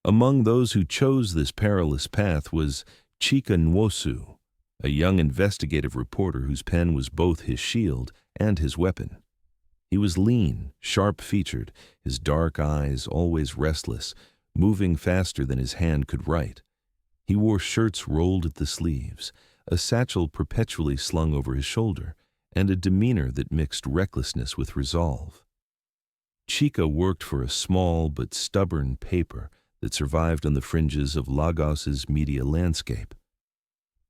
Among those who chose this perilous path was Chika Nwosu, a young investigative reporter whose pen was both his shield and his weapon. He was lean, sharp-featured, his dark eyes always restless, moving faster than his hand could write. He wore shirts rolled at the sleeves, a satchel perpetually slung over his shoulder, and a demeanor that mixed recklessness with resolve. Chika worked for a small but stubborn paper that survived on the fringes of Lagos's media landscape.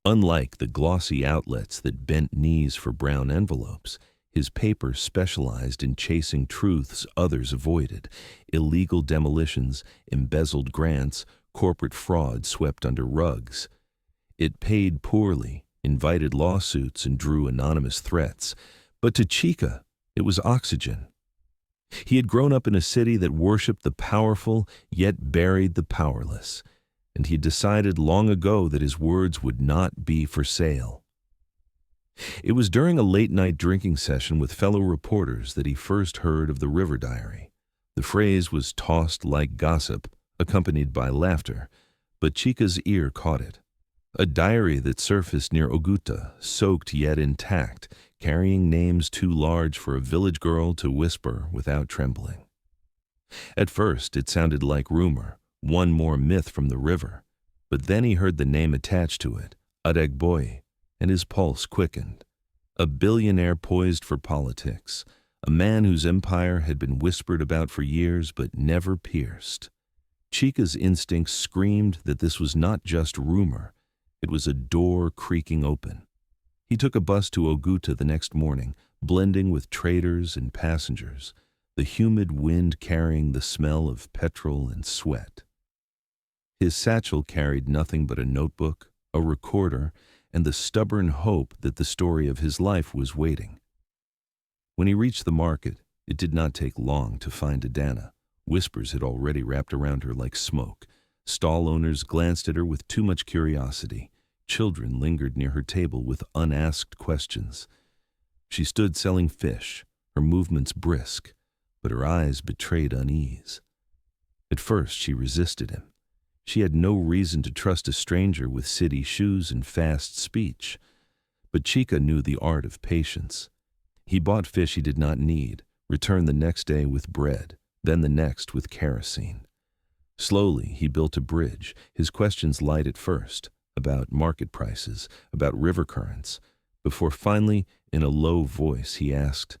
Unlike the glossy outlets that bent knees for brown envelopes, his paper specialized in chasing truths others avoided: illegal demolitions, embezzled grants, corporate fraud swept under rugs. It paid poorly, invited lawsuits, and drew anonymous threats. But to Chika, it was oxygen. He had grown up in a city that worshipped the powerful, yet buried the powerless, and he had decided long ago that his words would not be for sale. It was during a late-night drinking session with fellow reporters that he first heard of the River Diary. The phrase was tossed like gossip, accompanied by laughter, but Chika's ear caught it. A diary that surfaced near Oguta, soaked yet intact, carrying names too large for a village girl to whisper without trembling. At first, it sounded like rumor, one more myth from the river, but then he heard the name attached to it, Adegboye, and his pulse quickened. A billionaire poised for politics, a man whose empire had been whispered about for years but never pierced. Chika's instincts screamed that this was not just rumor, it was a door creaking open. He took a bus to Oguta the next morning, blending with traders and passengers, the humid wind carrying the smell of petrol and sweat. His satchel carried nothing but a notebook, a recorder, and the stubborn hope that the story of his life was waiting. When he reached the market, it did not take long to find Adanna. Whispers had already wrapped around her like smoke. Stall owners glanced at her with too much curiosity. Children lingered near her table with unasked questions. She stood selling fish, her movements brisk, but her eyes betrayed unease. At first she resisted him. She had no reason to trust a stranger with city shoes and fast speech. But Chika knew the art of patience. He bought fish he did not need, returned the next day with bread, then the next with kerosene. Slowly he built a bridge, his questions light at first, about market prices, about river currents, before finally, in a low voice, he asked,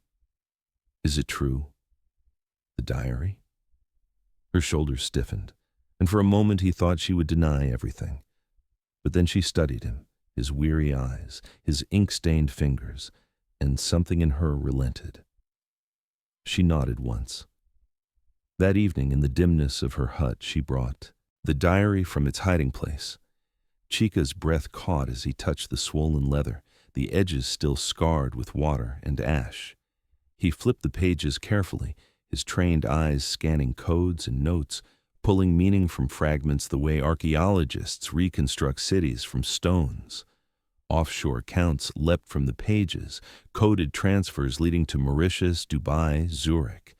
"Is it true? The diary?" Her shoulders stiffened, and for a moment he thought she would deny everything. But then she studied him, his weary eyes, his ink-stained fingers. and something in her relented. She nodded once. That evening, in the dimness of her hut, she brought the diary from its hiding place. Chica's breath caught as he touched the swollen leather, the edges still scarred with water and ash. He flipped the pages carefully, his trained eyes scanning codes and notes, pulling meaning from fragments the way archaeologists reconstruct cities from stones. Offshore accounts leapt from the pages, coded transfers leading to Mauritius, Dubai, Zurich.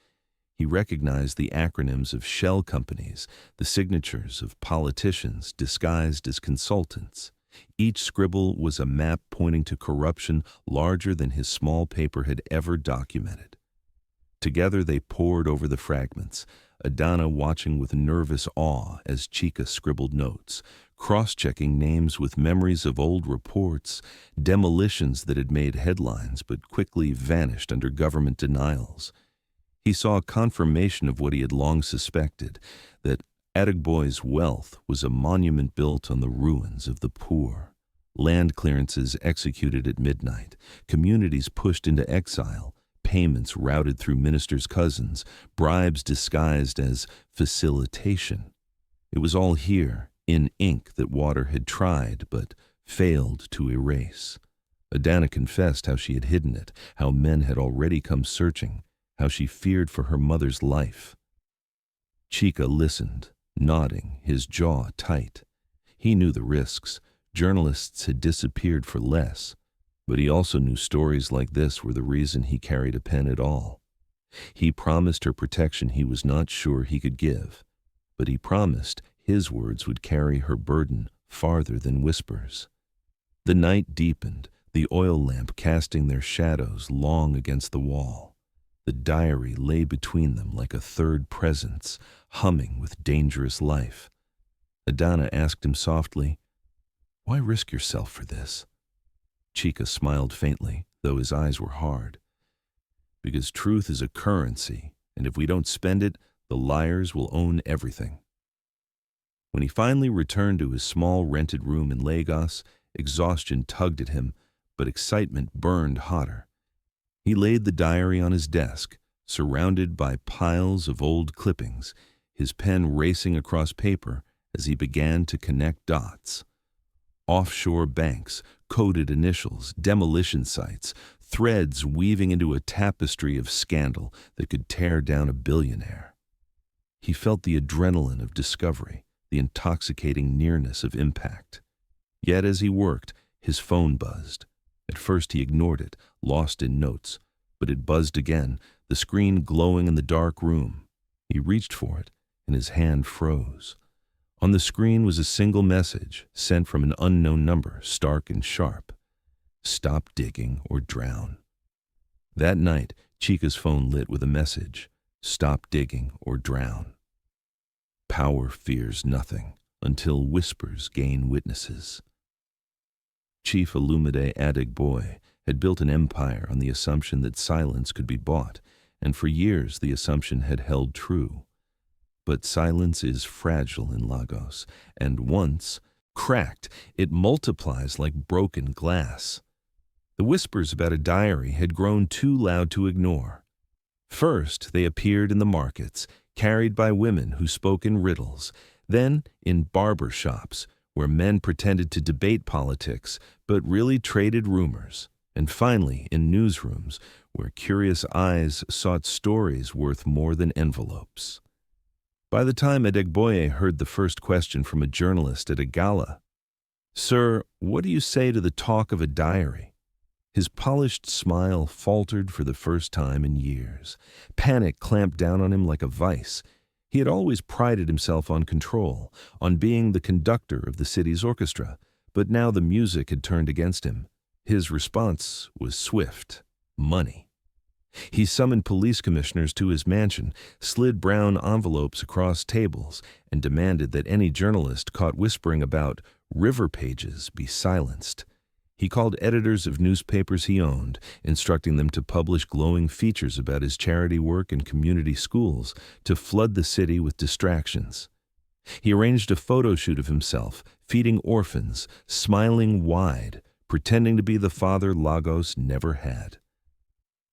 He recognized the acronyms of shell companies, the signatures of politicians disguised as consultants. Each scribble was a map pointing to corruption larger than his small paper had ever documented. Together they pored over the fragments, Adanna watching with nervous awe as Chica scribbled notes, cross-checking names with memories of old reports, demolitions that had made headlines but quickly vanished under government denials. He saw a confirmation of what he had long suspected, that Adegboye's wealth was a monument built on the ruins of the poor. Land clearances executed at midnight, communities pushed into exile, payments routed through ministers' cousins, bribes disguised as facilitation. It was all here, in ink that water had tried but failed to erase. Adanna confessed how she had hidden it, how men had already come searching, how she feared for her mother's life. Chica listened, nodding, his jaw tight. He knew the risks. Journalists had disappeared for less, but he also knew stories like this were the reason he carried a pen at all. He promised her protection he was not sure he could give, but he promised his words would carry her burden farther than whispers. The night deepened, the oil lamp casting their shadows long against the wall. The diary lay between them like a third presence, humming with dangerous life. Adanna asked him softly, "Why risk yourself for this?" Chica smiled faintly, though his eyes were hard. "Because truth is a currency, and if we don't spend it, the liars will own everything." When he finally returned to his small rented room in Lagos, exhaustion tugged at him, but excitement burned hotter. He laid the diary on his desk, surrounded by piles of old clippings, his pen racing across paper as he began to connect dots. Offshore banks, coded initials, demolition sites, threads weaving into a tapestry of scandal that could tear down a billionaire. He felt the adrenaline of discovery, the intoxicating nearness of impact. Yet as he worked, his phone buzzed. At first he ignored it, lost in notes, but it buzzed again, the screen glowing in the dark room. He reached for it, and his hand froze. On the screen was a single message, sent from an unknown number, stark and sharp. "Stop digging or drown." That night, Chica's phone lit with a message, "Stop digging or drown." Power fears nothing until whispers gain witnesses. Chief Olumide Adegboye had built an empire on the assumption that silence could be bought, and for years the assumption had held true. But silence is fragile in Lagos, and once cracked, it multiplies like broken glass. The whispers about a diary had grown too loud to ignore. First, they appeared in the markets, carried by women who spoke in riddles, then in barber shops, where men pretended to debate politics but really traded rumors, and finally in newsrooms, where curious eyes sought stories worth more than envelopes. By the time Adegboye heard the first question from a journalist at a gala, "Sir, what do you say to the talk of a diary?" his polished smile faltered for the first time in years. Panic clamped down on him like a vice. He had always prided himself on control, on being the conductor of the city's orchestra, but now the music had turned against him. His response was swift: money. He summoned police commissioners to his mansion, slid brown envelopes across tables, and demanded that any journalist caught whispering about river pages be silenced. He called editors of newspapers he owned, instructing them to publish glowing features about his charity work and community schools to flood the city with distractions. He arranged a photo shoot of himself, feeding orphans, smiling wide, pretending to be the father Lagos never had.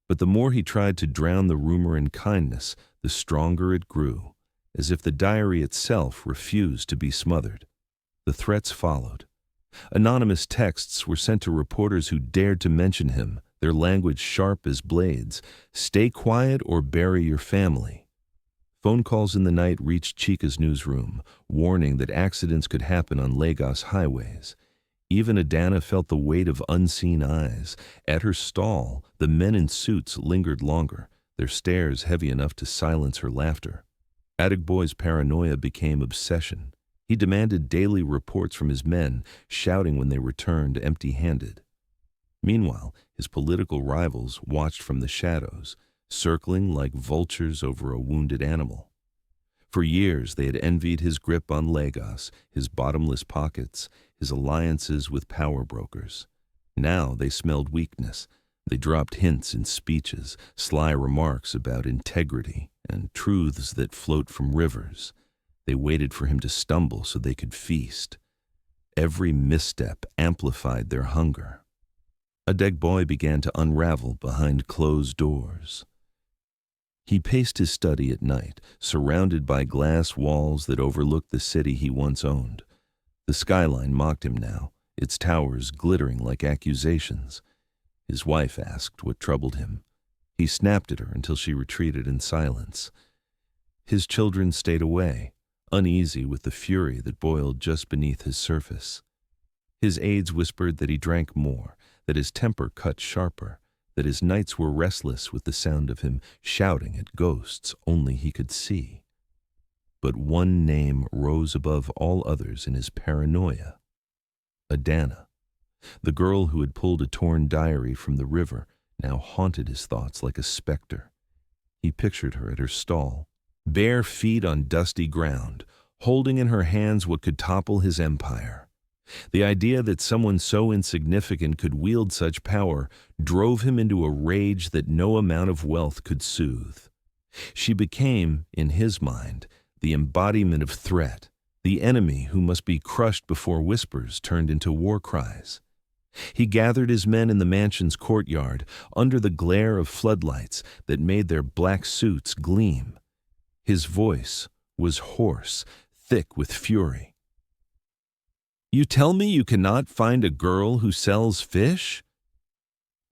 But the more he tried to drown the rumor in kindness, the stronger it grew, as if the diary itself refused to be smothered. The threats followed. Anonymous texts were sent to reporters who dared to mention him, their language sharp as blades. "Stay quiet or bury your family." Phone calls in the night reached Chika's newsroom, warning that accidents could happen on Lagos highways. Even Adanna felt the weight of unseen eyes. At her stall, the men in suits lingered longer, their stares heavy enough to silence her laughter. Adegboye's paranoia became obsession. He demanded daily reports from his men, shouting when they returned empty-handed. Meanwhile, his political rivals watched from the shadows, circling like vultures over a wounded animal. For years they had envied his grip on Lagos, his bottomless pockets, his alliances with power brokers. Now they smelled weakness. They dropped hints in speeches, sly remarks about integrity, and truths that float from rivers. They waited for him to stumble so they could feast. Every misstep amplified their hunger. Adegboye began to unravel behind closed doors. He paced his study at night, surrounded by glass walls that overlooked the city he once owned. The skyline mocked him now, its towers glittering like accusations. His wife asked what troubled him. He snapped at her until she retreated in silence. His children stayed away, uneasy with the fury that boiled just beneath his surface. His aides whispered that he drank more, that his temper cut sharper, that his nights were restless with the sound of him shouting at ghosts only he could see. But one name rose above all others in his paranoia: Adanna. The girl who had pulled a torn diary from the river now haunted his thoughts like a specter. He pictured her at her stall, bare feet on dusty ground, holding in her hands what could topple his empire. The idea that someone so insignificant could wield such power drove him into a rage that no amount of wealth could soothe. She became, in his mind, the embodiment of threat, the enemy who must be crushed before whispers turned into war cries. He gathered his men in the mansion's courtyard, under the glare of floodlights that made their black suits gleam. His voice was hoarse, thick with fury. "You tell me you cannot find a girl who sells fish?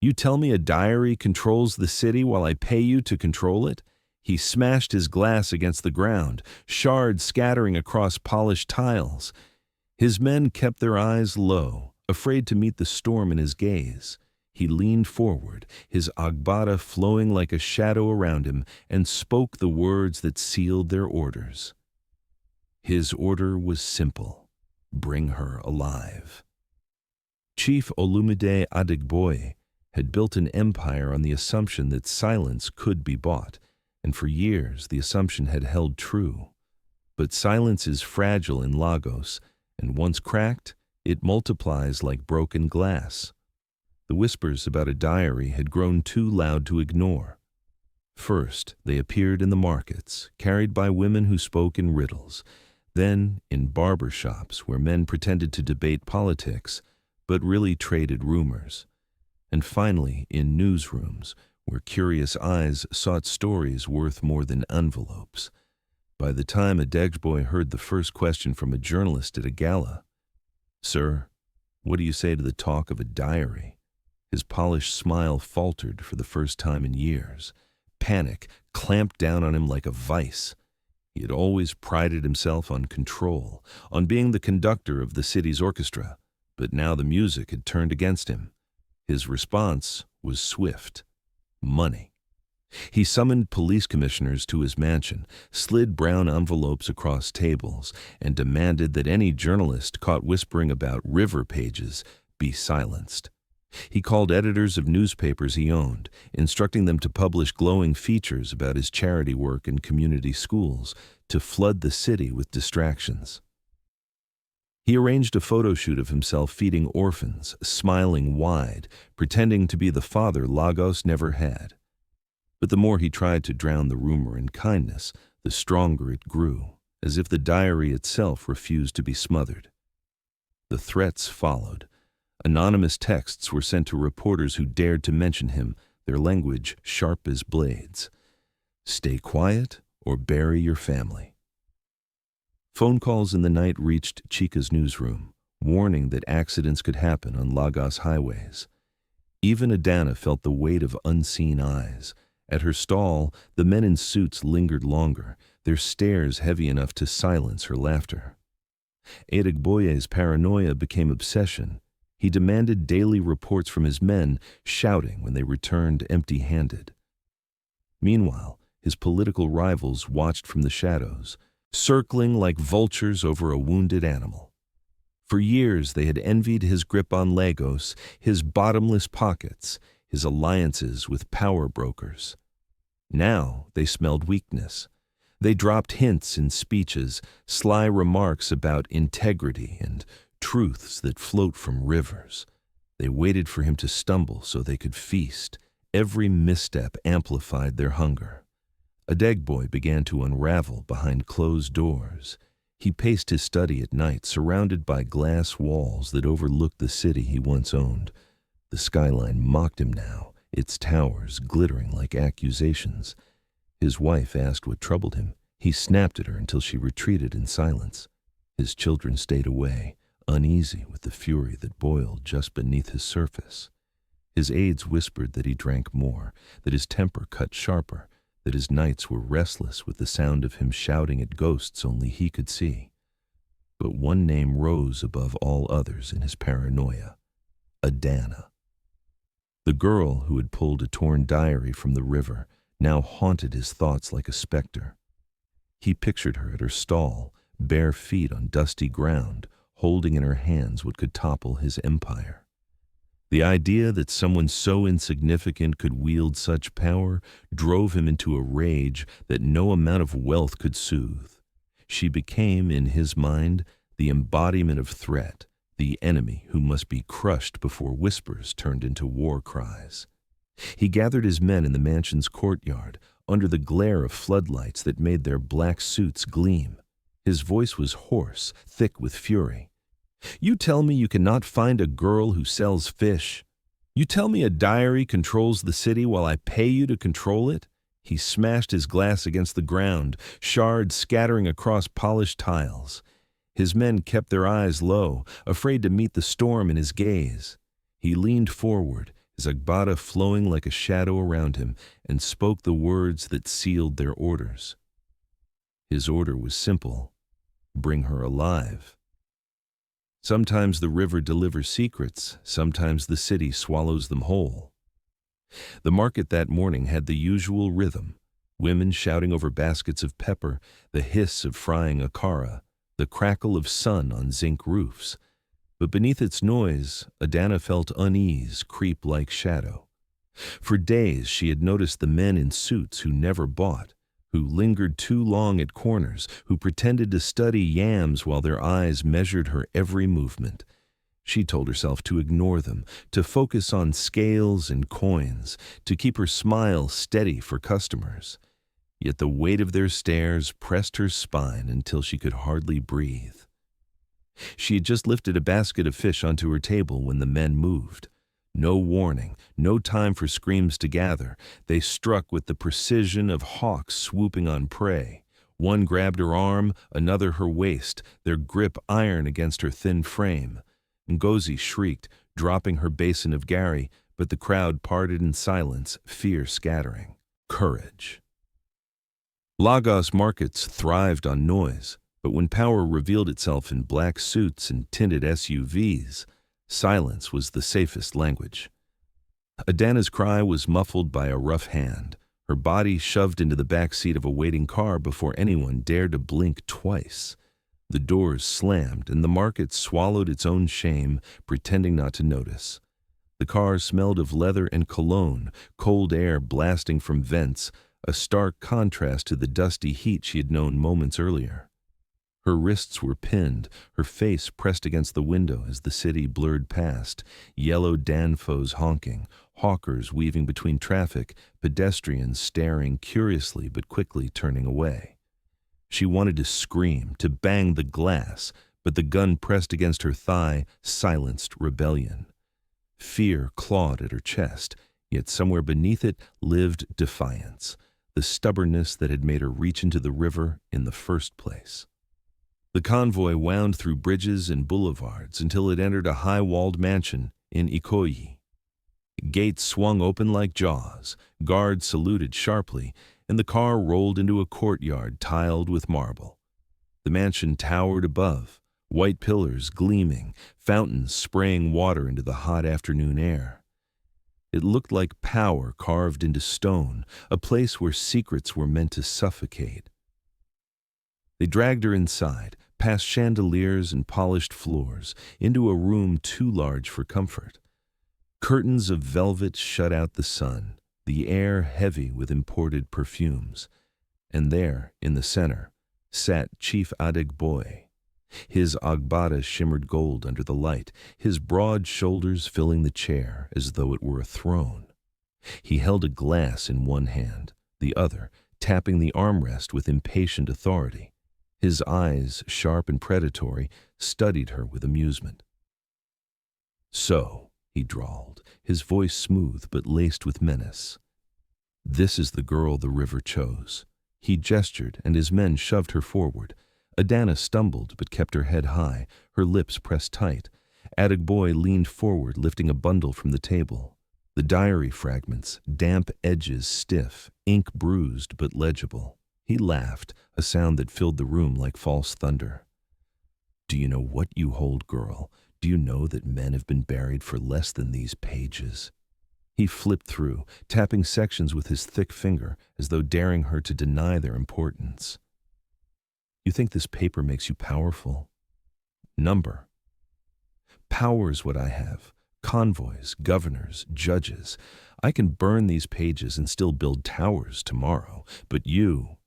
You tell me a diary controls the city while I pay you to control it?" He smashed his glass against the ground, shards scattering across polished tiles. His men kept their eyes low, afraid to meet the storm in his gaze. He leaned forward, his agbada flowing like a shadow around him, and spoke the words that sealed their orders. His order was simple: bring her alive. Chief Olumide Adegboye had built an empire on the assumption that silence could be bought, and for years the assumption had held true. But silence is fragile in Lagos, and once cracked, it multiplies like broken glass. The whispers about a diary had grown too loud to ignore. First, they appeared in the markets, carried by women who spoke in riddles. Then, in barber shops where men pretended to debate politics, but really traded rumors. And finally, in newsrooms, where curious eyes sought stories worth more than envelopes. By the time Adegboye heard the first question from a journalist at a gala, "Sir, what do you say to the talk of a diary?" His polished smile faltered for the first time in years. Panic clamped down on him like a vice. He had always prided himself on control, on being the conductor of the city's orchestra, but now the music had turned against him. His response was swift: money. He summoned police commissioners to his mansion, slid brown envelopes across tables, and demanded that any journalist caught whispering about river pages be silenced. He called editors of newspapers he owned, instructing them to publish glowing features about his charity work in community schools, to flood the city with distractions. He arranged a photo shoot of himself feeding orphans, smiling wide, pretending to be the father Lagos never had. But the more he tried to drown the rumor in kindness, the stronger it grew, as if the diary itself refused to be smothered. The threats followed. Anonymous texts were sent to reporters who dared to mention him, their language sharp as blades. Stay quiet or bury your family. Phone calls in the night reached Chica's newsroom, warning that accidents could happen on Lagos highways. Even Adanna felt the weight of unseen eyes. At her stall, the men in suits lingered longer, their stares heavy enough to silence her laughter. Adegboye's paranoia became obsession. He demanded daily reports from his men, shouting when they returned empty-handed. Meanwhile, his political rivals watched from the shadows, circling like vultures over a wounded animal. For years they had envied his grip on Lagos, his bottomless pockets, his alliances with power brokers. Now they smelled weakness. They dropped hints in speeches, sly remarks about integrity and truths that float from rivers. They waited for him to stumble so they could feast. Every misstep amplified their hunger. Adegboye began to unravel behind closed doors. He paced his study at night, surrounded by glass walls that overlooked the city he once owned. The skyline mocked him now, its towers glittering like accusations. His wife asked what troubled him. He snapped at her until she retreated in silence. His children stayed away, uneasy with the fury that boiled just beneath his surface. His aides whispered that he drank more, that his temper cut sharper, that his nights were restless with the sound of him shouting at ghosts only he could see. But one name rose above all others in his paranoia: Adanna. The girl who had pulled a torn diary from the river now haunted his thoughts like a specter. He pictured her at her stall, bare feet on dusty ground, holding in her hands what could topple his empire. The idea that someone so insignificant could wield such power drove him into a rage that no amount of wealth could soothe. She became, in his mind, the embodiment of threat, the enemy who must be crushed before whispers turned into war cries. He gathered his men in the mansion's courtyard, under the glare of floodlights that made their black suits gleam. His voice was hoarse, thick with fury. "You tell me you cannot find a girl who sells fish? You tell me a diary controls the city while I pay you to control it?" He smashed his glass against the ground, shards scattering across polished tiles. His men kept their eyes low, afraid to meet the storm in his gaze. He leaned forward, his agbada flowing like a shadow around him, and spoke the words that sealed their orders. His order was simple: bring her alive. Sometimes the river delivers secrets, sometimes the city swallows them whole. The market that morning had the usual rhythm: women shouting over baskets of pepper, the hiss of frying akara, the crackle of sun on zinc roofs. But beneath its noise, Adanna felt unease creep like shadow. For days she had noticed the men in suits who never bought, who lingered too long at corners, who pretended to study yams while their eyes measured her every movement. She told herself to ignore them, to focus on scales and coins, to keep her smile steady for customers. Yet the weight of their stares pressed her spine until she could hardly breathe. She had just lifted a basket of fish onto her table when the men moved. No warning, no time for screams to gather. They struck with the precision of hawks swooping on prey. One grabbed her arm, another her waist, their grip iron against her thin frame. Ngozi shrieked, dropping her basin of gari, but the crowd parted in silence, fear scattering. Courage. Lagos markets thrived on noise, but when power revealed itself in black suits and tinted SUVs, silence was the safest language. Adanna's cry was muffled by a rough hand, her body shoved into the back seat of a waiting car before anyone dared to blink twice. The doors slammed, and the market swallowed its own shame, pretending not to notice. The car smelled of leather and cologne, cold air blasting from vents, a stark contrast to the dusty heat she had known moments earlier. Her wrists were pinned, her face pressed against the window as the city blurred past, yellow danfos honking, hawkers weaving between traffic, pedestrians staring curiously but quickly turning away. She wanted to scream, to bang the glass, but the gun pressed against her thigh silenced rebellion. Fear clawed at her chest, Yet somewhere beneath it lived defiance, the stubbornness that had made her reach into the river in the first place. The convoy wound through bridges and boulevards until it entered a high-walled mansion in Ikoyi. Gates swung open like jaws, guards saluted sharply, and the car rolled into a courtyard tiled with marble. The mansion towered above, white pillars gleaming, fountains spraying water into the hot afternoon air. It looked like power carved into stone, a place where secrets were meant to suffocate. They dragged her inside, past chandeliers and polished floors, into a room too large for comfort. Curtains of velvet shut out the sun, the air heavy with imported perfumes. And there, in the center, sat Chief Adegboye. His agbada shimmered gold under the light, his broad shoulders filling the chair as though it were a throne. He held a glass in one hand, the other tapping the armrest with impatient authority. His eyes, sharp and predatory, studied her with amusement. "So," he drawled, his voice smooth but laced with menace. "This is the girl the river chose." He gestured, and his men shoved her forward. Adanna stumbled but kept her head high, her lips pressed tight. Adegboye leaned forward, lifting a bundle from the table. The diary fragments, damp edges stiff, ink bruised but legible. He laughed, a sound that filled the room like false thunder. "Do you know what you hold, girl? Do you know that men have been buried for less than these pages?" He flipped through, tapping sections with his thick finger, as though daring her to deny their importance. "You think this paper makes you powerful? Number. Power's what I have. Convoys, governors, judges. I can burn these pages and still build towers tomorrow. But you—"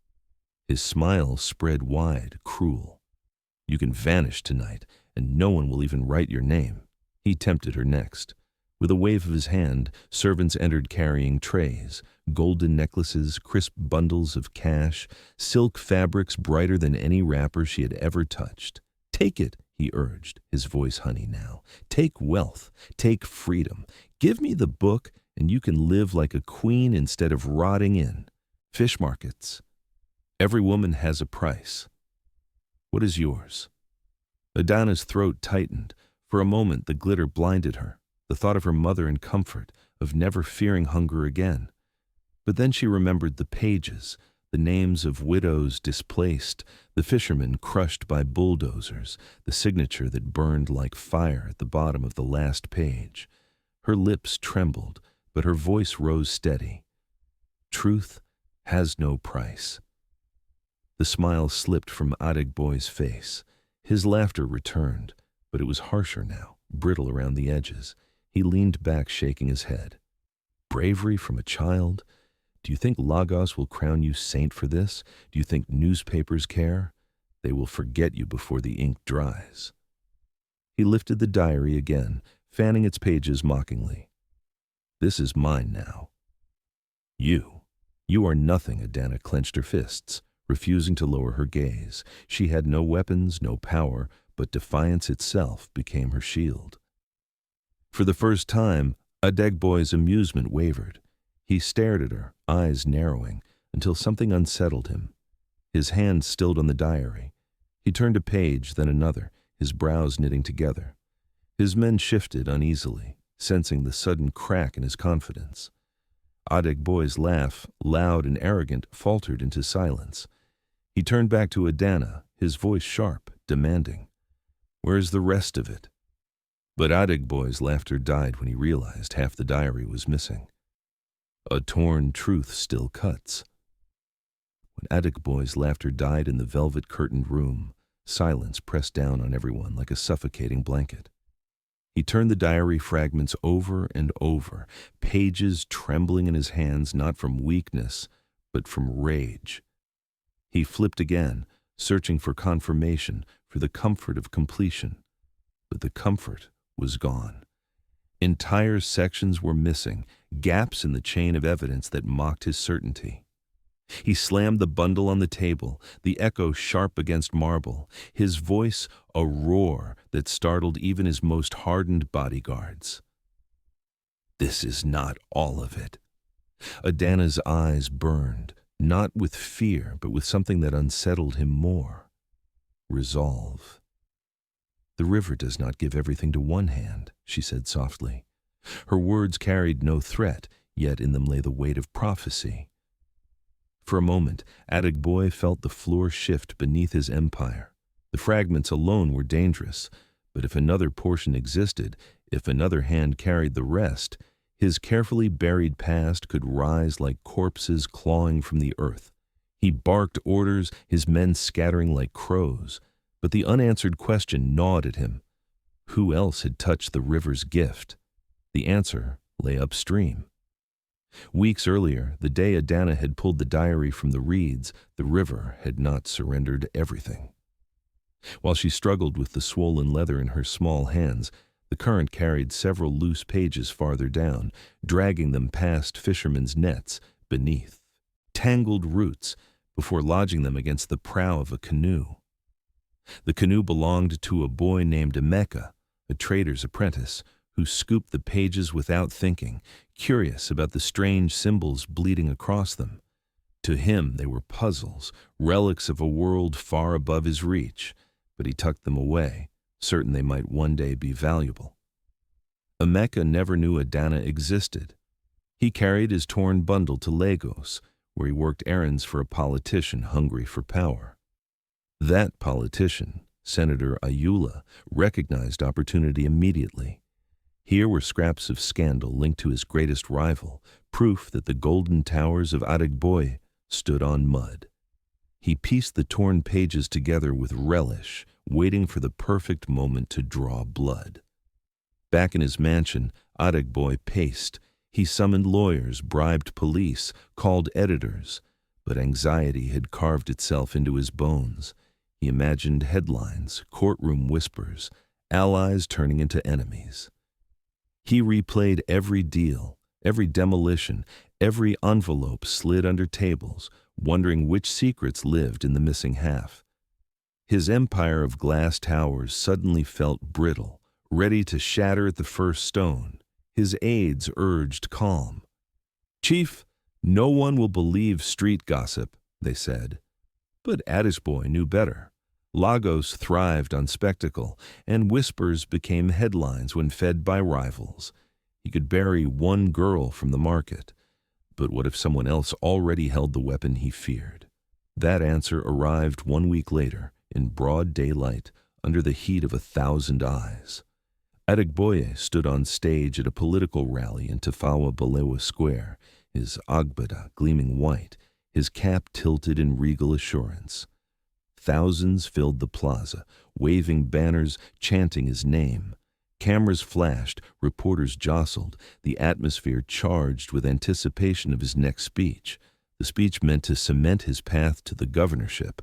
His smile spread wide, cruel. "You can vanish tonight, and no one will even write your name." He tempted her next. With a wave of his hand, servants entered carrying trays, golden necklaces, crisp bundles of cash, silk fabrics brighter than any wrapper she had ever touched. "Take it," he urged, his voice honey now. "Take wealth, take freedom. Give me the book, and you can live like a queen instead of rotting in fish markets. Every woman has a price. What is yours?" Adanna's throat tightened. For a moment the glitter blinded her, the thought of her mother and comfort, of never fearing hunger again. But then she remembered the pages, the names of widows displaced, the fishermen crushed by bulldozers, the signature that burned like fire at the bottom of the last page. Her lips trembled, but her voice rose steady. "Truth has no price." The smile slipped from Adegboye's face. His laughter returned, but it was harsher now, brittle around the edges. He leaned back, shaking his head. "Bravery from a child? Do you think Lagos will crown you saint for this? Do you think newspapers care? They will forget you before the ink dries." He lifted the diary again, fanning its pages mockingly. "This is mine now." You are nothing." Adanna clenched her fists, refusing to lower her gaze. She had no weapons, no power, but defiance itself became her shield. For the first time, Adegboye's amusement wavered. He stared at her, eyes narrowing, until something unsettled him. His hand stilled on the diary. He turned a page, then another, his brows knitting together. His men shifted uneasily, sensing the sudden crack in his confidence. Adegboye's laugh, loud and arrogant, faltered into silence. He turned back to Adanna, his voice sharp, demanding, "Where's the rest of it?" But Adegboye's laughter died when he realized half the diary was missing. A torn truth still cuts. When Adegboye's laughter died in the velvet-curtained room, silence pressed down on everyone like a suffocating blanket. He turned the diary fragments over and over, pages trembling in his hands not from weakness, but from rage. He flipped again, searching for confirmation, for the comfort of completion. But the comfort was gone. Entire sections were missing, gaps in the chain of evidence that mocked his certainty. He slammed the bundle on the table, the echo sharp against marble, his voice a roar that startled even his most hardened bodyguards. This is not all of it. Adanna's eyes burned, not with fear, but with something that unsettled him more. Resolve. The river does not give everything to one hand, she said softly. Her words carried no threat, yet in them lay the weight of prophecy. For a moment, Adegboye felt the floor shift beneath his empire. The fragments alone were dangerous, but if another portion existed, if another hand carried the rest, his carefully buried past could rise like corpses clawing from the earth. He barked orders, his men scattering like crows, but the unanswered question gnawed at him. Who else had touched the river's gift? The answer lay upstream. Weeks earlier, the day Adanna had pulled the diary from the reeds, the river had not surrendered everything. While she struggled with the swollen leather in her small hands, the current carried several loose pages farther down, dragging them past fishermen's nets beneath tangled roots before lodging them against the prow of a canoe. The canoe belonged to a boy named Emeka, a trader's apprentice, who scooped the pages without thinking, curious about the strange symbols bleeding across them. To him they were puzzles, relics of a world far above his reach, but he tucked them away, certain they might one day be valuable. Emeka never knew Adanna existed. He carried his torn bundle to Lagos, where he worked errands for a politician hungry for power. That politician, Senator Ayula, recognized opportunity immediately. Here were scraps of scandal linked to his greatest rival, proof that the golden towers of Adegboye stood on mud. He pieced the torn pages together with relish, waiting for the perfect moment to draw blood. Back in his mansion, Adegboye paced. He summoned lawyers, bribed police, called editors, but anxiety had carved itself into his bones. He imagined headlines, courtroom whispers, allies turning into enemies. He replayed every deal, every demolition, every envelope slid under tables, wondering which secrets lived in the missing half. His empire of glass towers suddenly felt brittle, ready to shatter at the first stone. His aides urged calm. "Chief, no one will believe street gossip," they said. But Adegboye knew better. Lagos thrived on spectacle, and whispers became headlines when fed by rivals. He could bury one girl from the market. But what if someone else already held the weapon he feared? That answer arrived 1 week later, in broad daylight, under the heat of 1,000 eyes. Adegboye stood on stage at a political rally in Tafawa Balewa Square, his agbada gleaming white, his cap tilted in regal assurance. Thousands filled the plaza, waving banners, chanting his name. Cameras flashed, reporters jostled, the atmosphere charged with anticipation of his next speech. The speech meant to cement his path to the governorship.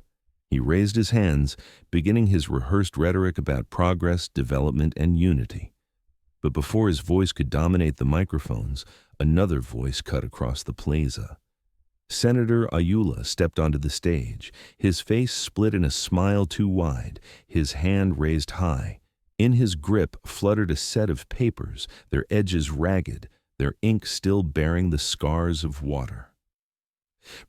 He raised his hands, beginning his rehearsed rhetoric about progress, development, and unity. But before his voice could dominate the microphones, another voice cut across the plaza. Senator Ayula stepped onto the stage, his face split in a smile too wide, his hand raised high. In his grip fluttered a set of papers, their edges ragged, their ink still bearing the scars of water.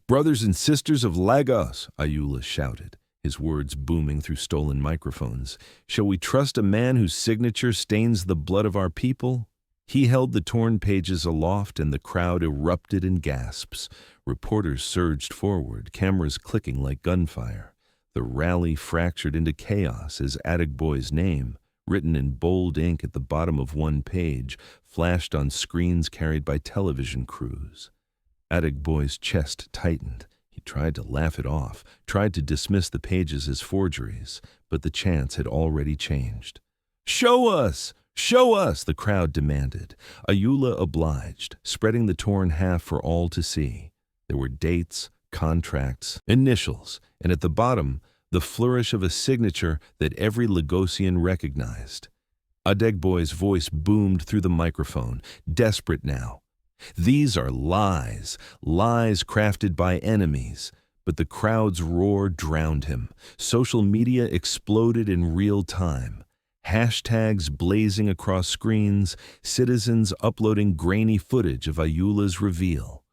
"Brothers and sisters of Lagos," Ayula shouted, his words booming through stolen microphones, "shall we trust a man whose signature stains the blood of our people?" He held the torn pages aloft, and the crowd erupted in gasps. Reporters surged forward, cameras clicking like gunfire. The rally fractured into chaos as Adegboye's name, written in bold ink at the bottom of one page, flashed on screens carried by television crews. Adegboye's chest tightened. He tried to laugh it off, tried to dismiss the pages as forgeries, but the chance had already changed. "Show us! Show us!" the crowd demanded. Ayula obliged, spreading the torn half for all to see. There were dates, contracts, initials, and at the bottom, the flourish of a signature that every Lagosian recognized. Adegboye's voice boomed through the microphone, desperate now. "These are lies, lies crafted by enemies." But the crowd's roar drowned him. Social media exploded in real time. Hashtags blazing across screens, citizens uploading grainy footage of Ayula's reveal.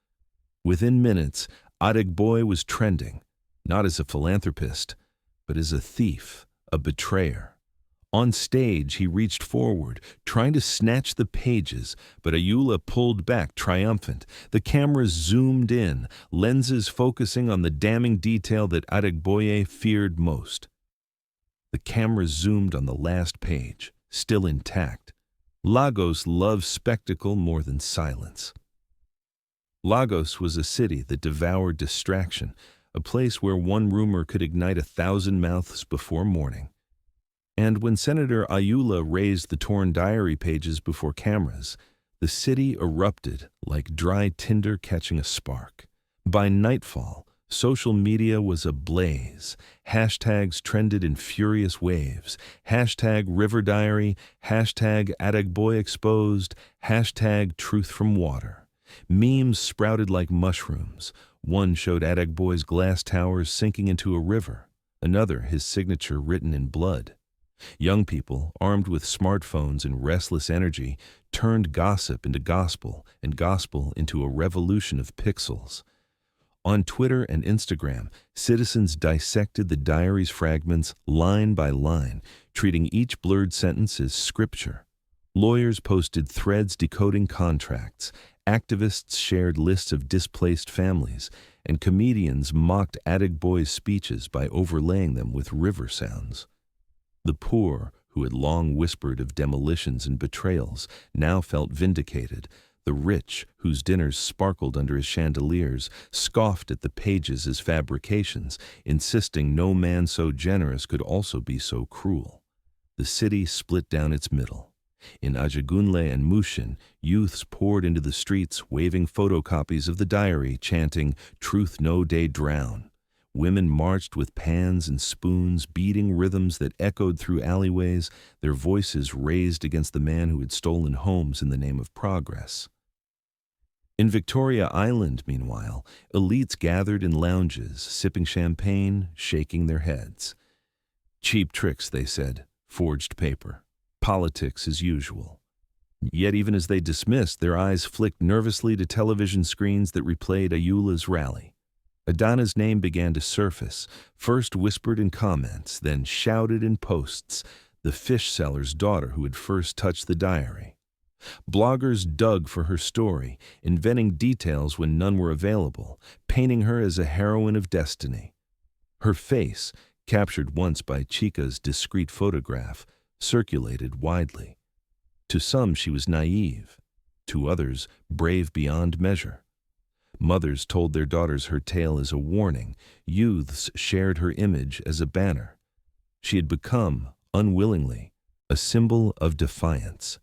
Within minutes, Adegboye was trending, not as a philanthropist, but as a thief, a betrayer. On stage, he reached forward, trying to snatch the pages, but Ayula pulled back, triumphant. The cameras zoomed in, lenses focusing on the damning detail that Adegboye feared most. The camera zoomed on the last page, still intact. Lagos loves spectacle more than silence. Lagos was a city that devoured distraction, a place where one rumor could ignite 1,000 mouths before morning. And when Senator Ayula raised the torn diary pages before cameras, the city erupted like dry tinder catching a spark. By nightfall, social media was ablaze. Hashtags trended in furious waves. Hashtag River Diary, hashtag Adegboye Exposed, hashtag Truth from Water. Memes sprouted like mushrooms. One showed Adegboye's glass towers sinking into a river, another his signature written in blood. Young people, armed with smartphones and restless energy, turned gossip into gospel and gospel into a revolution of pixels. On Twitter and Instagram, citizens dissected the diary's fragments line by line, treating each blurred sentence as scripture. Lawyers posted threads decoding contracts, activists shared lists of displaced families, and comedians mocked Adegboye's speeches by overlaying them with river sounds. The poor, who had long whispered of demolitions and betrayals, now felt vindicated. The rich, whose dinners sparkled under his chandeliers, scoffed at the pages as fabrications, insisting no man so generous could also be so cruel. The city split down its middle. In Ajagunle and Mushin, youths poured into the streets, waving photocopies of the diary, chanting, "Truth no day drown." Women marched with pans and spoons, beating rhythms that echoed through alleyways, their voices raised against the man who had stolen homes in the name of progress. In Victoria Island, meanwhile, elites gathered in lounges, sipping champagne, shaking their heads. Cheap tricks, they said, forged paper, politics as usual. Yet even as they dismissed, their eyes flicked nervously to television screens that replayed Ayula's rally. Adanna's name began to surface, first whispered in comments, then shouted in posts, the fish seller's daughter who had first touched the diary. Bloggers dug for her story, inventing details when none were available, painting her as a heroine of destiny. Her face, captured once by Chika's discreet photograph, circulated widely. To some she was naive, to others brave beyond measure. Mothers told their daughters her tale as a warning. Youths shared her image as a banner. She had become, unwillingly, a symbol of defiance.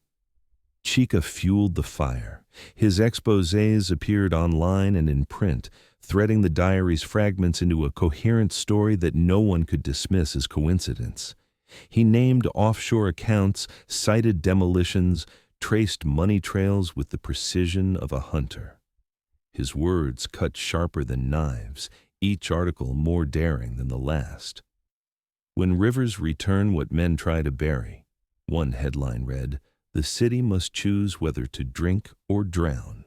Chika fueled the fire. His exposés appeared online and in print, threading the diary's fragments into a coherent story that no one could dismiss as coincidence. He named offshore accounts, cited demolitions, traced money trails with the precision of a hunter. His words cut sharper than knives, each article more daring than the last. When rivers return what men try to bury, one headline read, "The city must choose whether to drink or drown."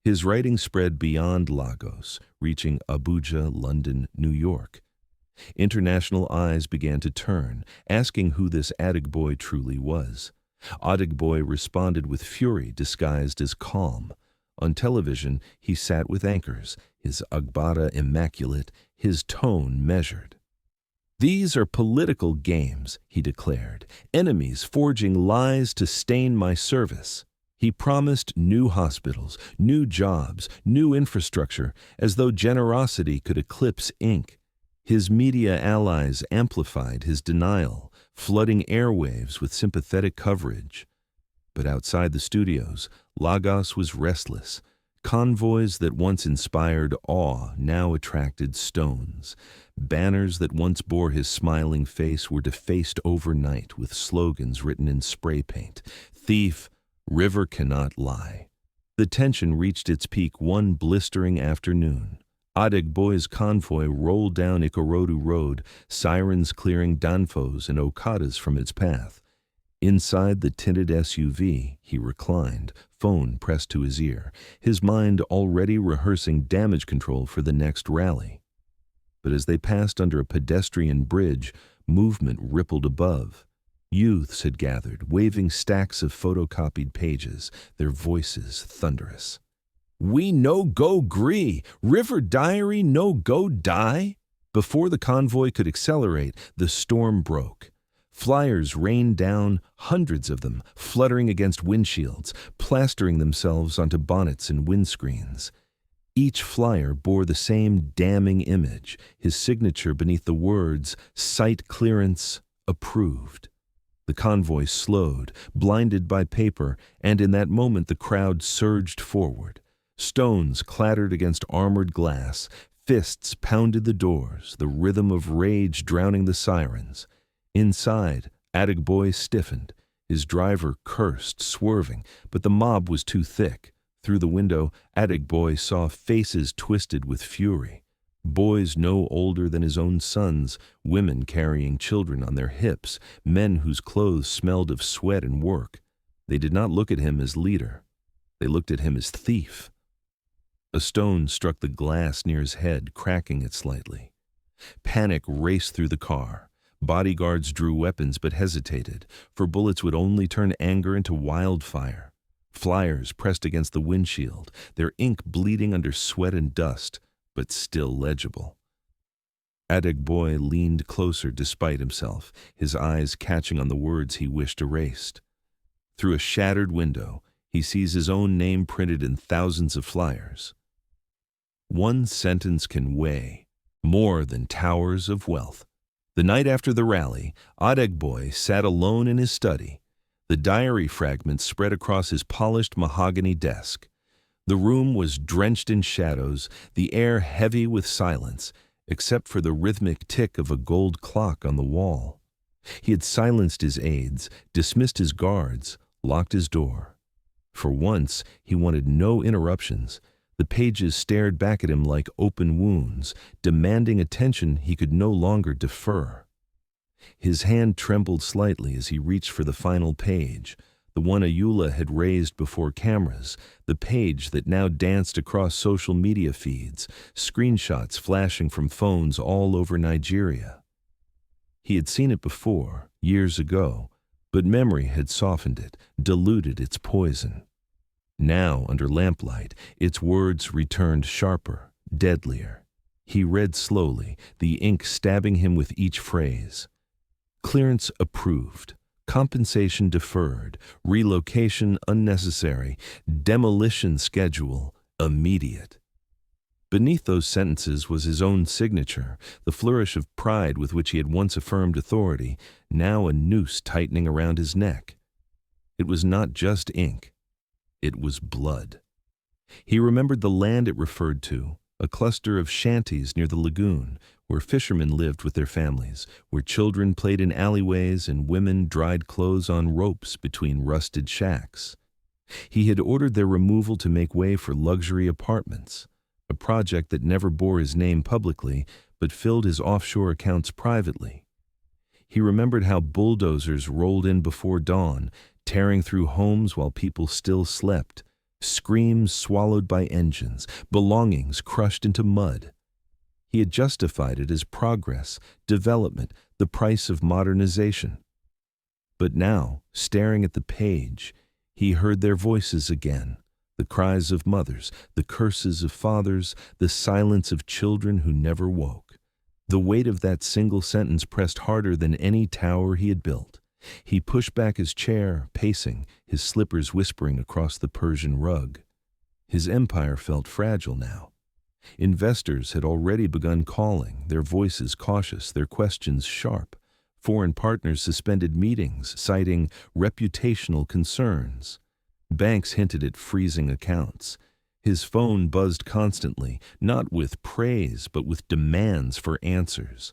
His writing spread beyond Lagos, reaching Abuja, London, New York. International eyes began to turn, asking who this Adegboye truly was. Adegboye responded with fury disguised as calm. On television, he sat with anchors, his agbada immaculate, his tone measured. "These are political games," he declared, "enemies forging lies to stain my service." He promised new hospitals, new jobs, new infrastructure, as though generosity could eclipse ink. His media allies amplified his denial, flooding airwaves with sympathetic coverage. But outside the studios, Lagos was restless. Convoys that once inspired awe now attracted stones. Banners that once bore his smiling face were defaced overnight with slogans written in spray paint. "Thief, river cannot lie." The tension reached its peak one blistering afternoon. Adegboye's convoy rolled down Ikorodu Road, sirens clearing danfos and okadas from its path. Inside the tinted SUV, he reclined, phone pressed to his ear, his mind already rehearsing damage control for the next rally. But as they passed under a pedestrian bridge, movement rippled above. Youths had gathered, waving stacks of photocopied pages, their voices thunderous. "We no go gree! River Diary no go die!" Before the convoy could accelerate, the storm broke. Flyers rained down, hundreds of them, fluttering against windshields, plastering themselves onto bonnets and windscreens. Each flyer bore the same damning image, his signature beneath the words, "Site clearance approved." The convoy slowed, blinded by paper, and in that moment the crowd surged forward. Stones clattered against armored glass, fists pounded the doors, the rhythm of rage drowning the sirens. Inside, Adegboye stiffened. His driver cursed, swerving, but the mob was too thick. Through the window, Adegboye saw faces twisted with fury. Boys no older than his own sons, women carrying children on their hips, men whose clothes smelled of sweat and work. They did not look at him as leader. They looked at him as thief. A stone struck the glass near his head, cracking it slightly. Panic raced through the car. Bodyguards drew weapons but hesitated, for bullets would only turn anger into wildfire. Flyers pressed against the windshield, their ink bleeding under sweat and dust, but still legible. Adegboye leaned closer despite himself, his eyes catching on the words he wished erased. Through a shattered window, he sees his own name printed in thousands of flyers. One sentence can weigh more than towers of wealth. The night after the rally, Adegboye sat alone in his study. The diary fragments spread across his polished mahogany desk. The room was drenched in shadows, the air heavy with silence, except for the rhythmic tick of a gold clock on the wall. He had silenced his aides, dismissed his guards, locked his door. For once, he wanted no interruptions. The pages stared back at him like open wounds, demanding attention he could no longer defer. His hand trembled slightly as he reached for the final page, the one Ayula had raised before cameras, the page that now danced across social media feeds, screenshots flashing from phones all over Nigeria. He had seen it before, years ago, but memory had softened it, diluted its poison. Now, under lamplight, its words returned sharper, deadlier. He read slowly, the ink stabbing him with each phrase. Clearance approved, compensation deferred, relocation unnecessary, demolition schedule immediate. Beneath those sentences was his own signature, the flourish of pride with which he had once affirmed authority, now a noose tightening around his neck. It was not just ink. It was blood. He remembered the land it referred to, a cluster of shanties near the lagoon, where fishermen lived with their families, where children played in alleyways and women dried clothes on ropes between rusted shacks. He had ordered their removal to make way for luxury apartments, a project that never bore his name publicly, but filled his offshore accounts privately. He remembered how bulldozers rolled in before dawn, tearing through homes while people still slept, screams swallowed by engines, belongings crushed into mud. He had justified it as progress, development, the price of modernization. But now, staring at the page, he heard their voices again, the cries of mothers, the curses of fathers, the silence of children who never woke. The weight of that single sentence pressed harder than any tower he had built. He pushed back his chair, pacing, his slippers whispering across the Persian rug. His empire felt fragile now. Investors had already begun calling, their voices cautious, their questions sharp. Foreign partners suspended meetings, citing reputational concerns. Banks hinted at freezing accounts. His phone buzzed constantly, not with praise, but with demands for answers.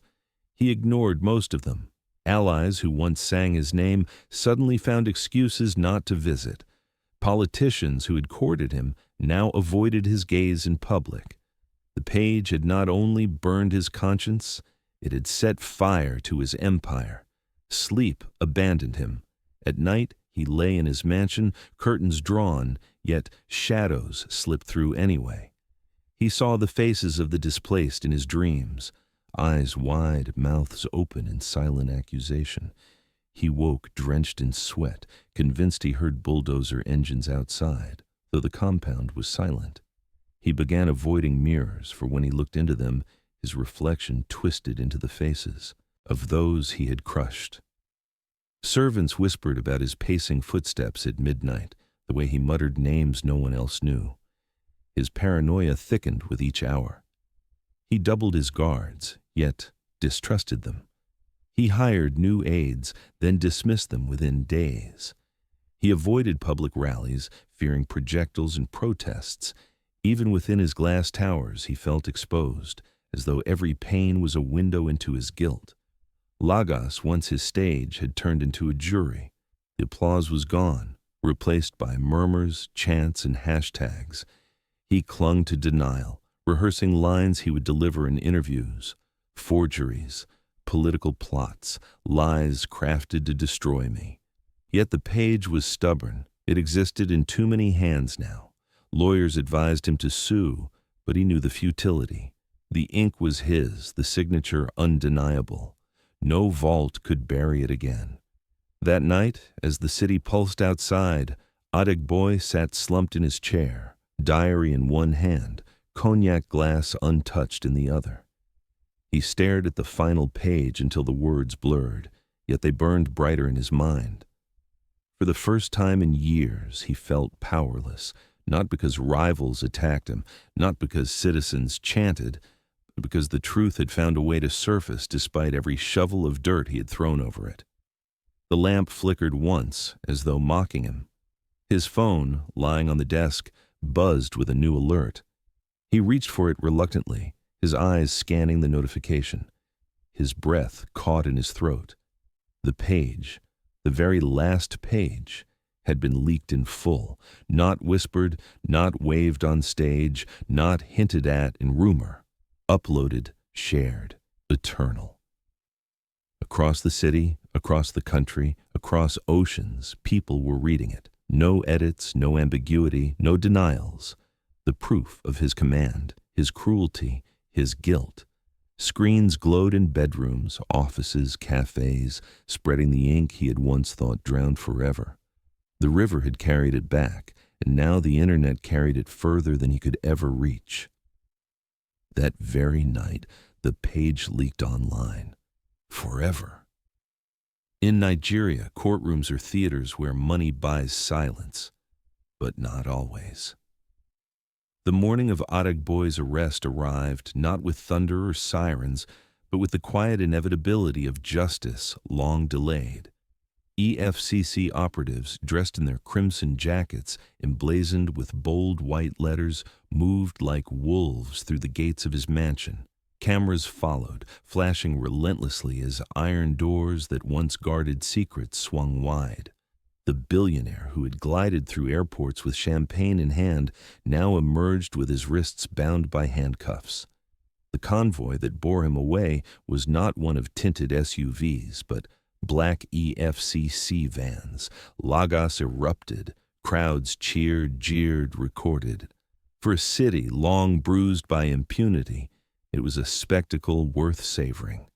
He ignored most of them. Allies who once sang his name suddenly found excuses not to visit. Politicians who had courted him now avoided his gaze in public. The The page had not only burned his conscience, it had set fire to his empire. Sleep abandoned him. At night, he lay in his mansion, curtains drawn, yet shadows slipped through anyway. He saw the faces of the displaced in his dreams, eyes wide, mouths open in silent accusation. He woke drenched in sweat, convinced he heard bulldozer engines outside, though the compound was silent. He began avoiding mirrors, for when he looked into them, his reflection twisted into the faces of those he had crushed. Servants whispered about his pacing footsteps at midnight, the way he muttered names no one else knew. His paranoia thickened with each hour. He doubled his guards, yet distrusted them. He hired new aides, then dismissed them within days. He avoided public rallies, fearing projectiles and protests. Even within his glass towers, he felt exposed, as though every pane was a window into his guilt. Lagos, once his stage, had turned into a jury. The applause was gone, replaced by murmurs, chants, and hashtags. He clung to denial, rehearsing lines he would deliver in interviews, forgeries, political plots, lies crafted to destroy me. Yet the page was stubborn. It existed in too many hands now. Lawyers advised him to sue, but he knew the futility. The ink was his, the signature undeniable. No vault could bury it again. That night, as the city pulsed outside, Adegboye sat slumped in his chair, diary in one hand, cognac glass untouched in the other. He stared at the final page until the words blurred, yet they burned brighter in his mind. For the first time in years, he felt powerless, not because rivals attacked him, not because citizens chanted, but because the truth had found a way to surface despite every shovel of dirt he had thrown over it. The lamp flickered once, as though mocking him. His phone, lying on the desk, buzzed with a new alert. He reached for it reluctantly, his eyes scanning the notification. His breath caught in his throat. The page, the very last page, had been leaked in full, not whispered, not waved on stage, not hinted at in rumor. Uploaded, shared, eternal. Across the city, across the country, across oceans, people were reading it. No edits, no ambiguity, no denials. The proof of his command, his cruelty, his guilt. Screens glowed in bedrooms, offices, cafes, spreading the ink he had once thought drowned forever. The river had carried it back, and now the internet carried it further than he could ever reach. That very night, the page leaked online. Forever. In Nigeria, courtrooms are theaters where money buys silence, but not always. The morning of Adegboye's arrest arrived not with thunder or sirens, but with the quiet inevitability of justice long delayed. EFCC operatives, dressed in their crimson jackets, emblazoned with bold white letters, moved like wolves through the gates of his mansion. Cameras followed, flashing relentlessly as iron doors that once guarded secrets swung wide. The billionaire who had glided through airports with champagne in hand now emerged with his wrists bound by handcuffs. The convoy that bore him away was not one of tinted SUVs, but black EFCC vans. Lagos erupted. Crowds cheered, jeered, recorded. For a city long bruised by impunity, it was a spectacle worth savoring.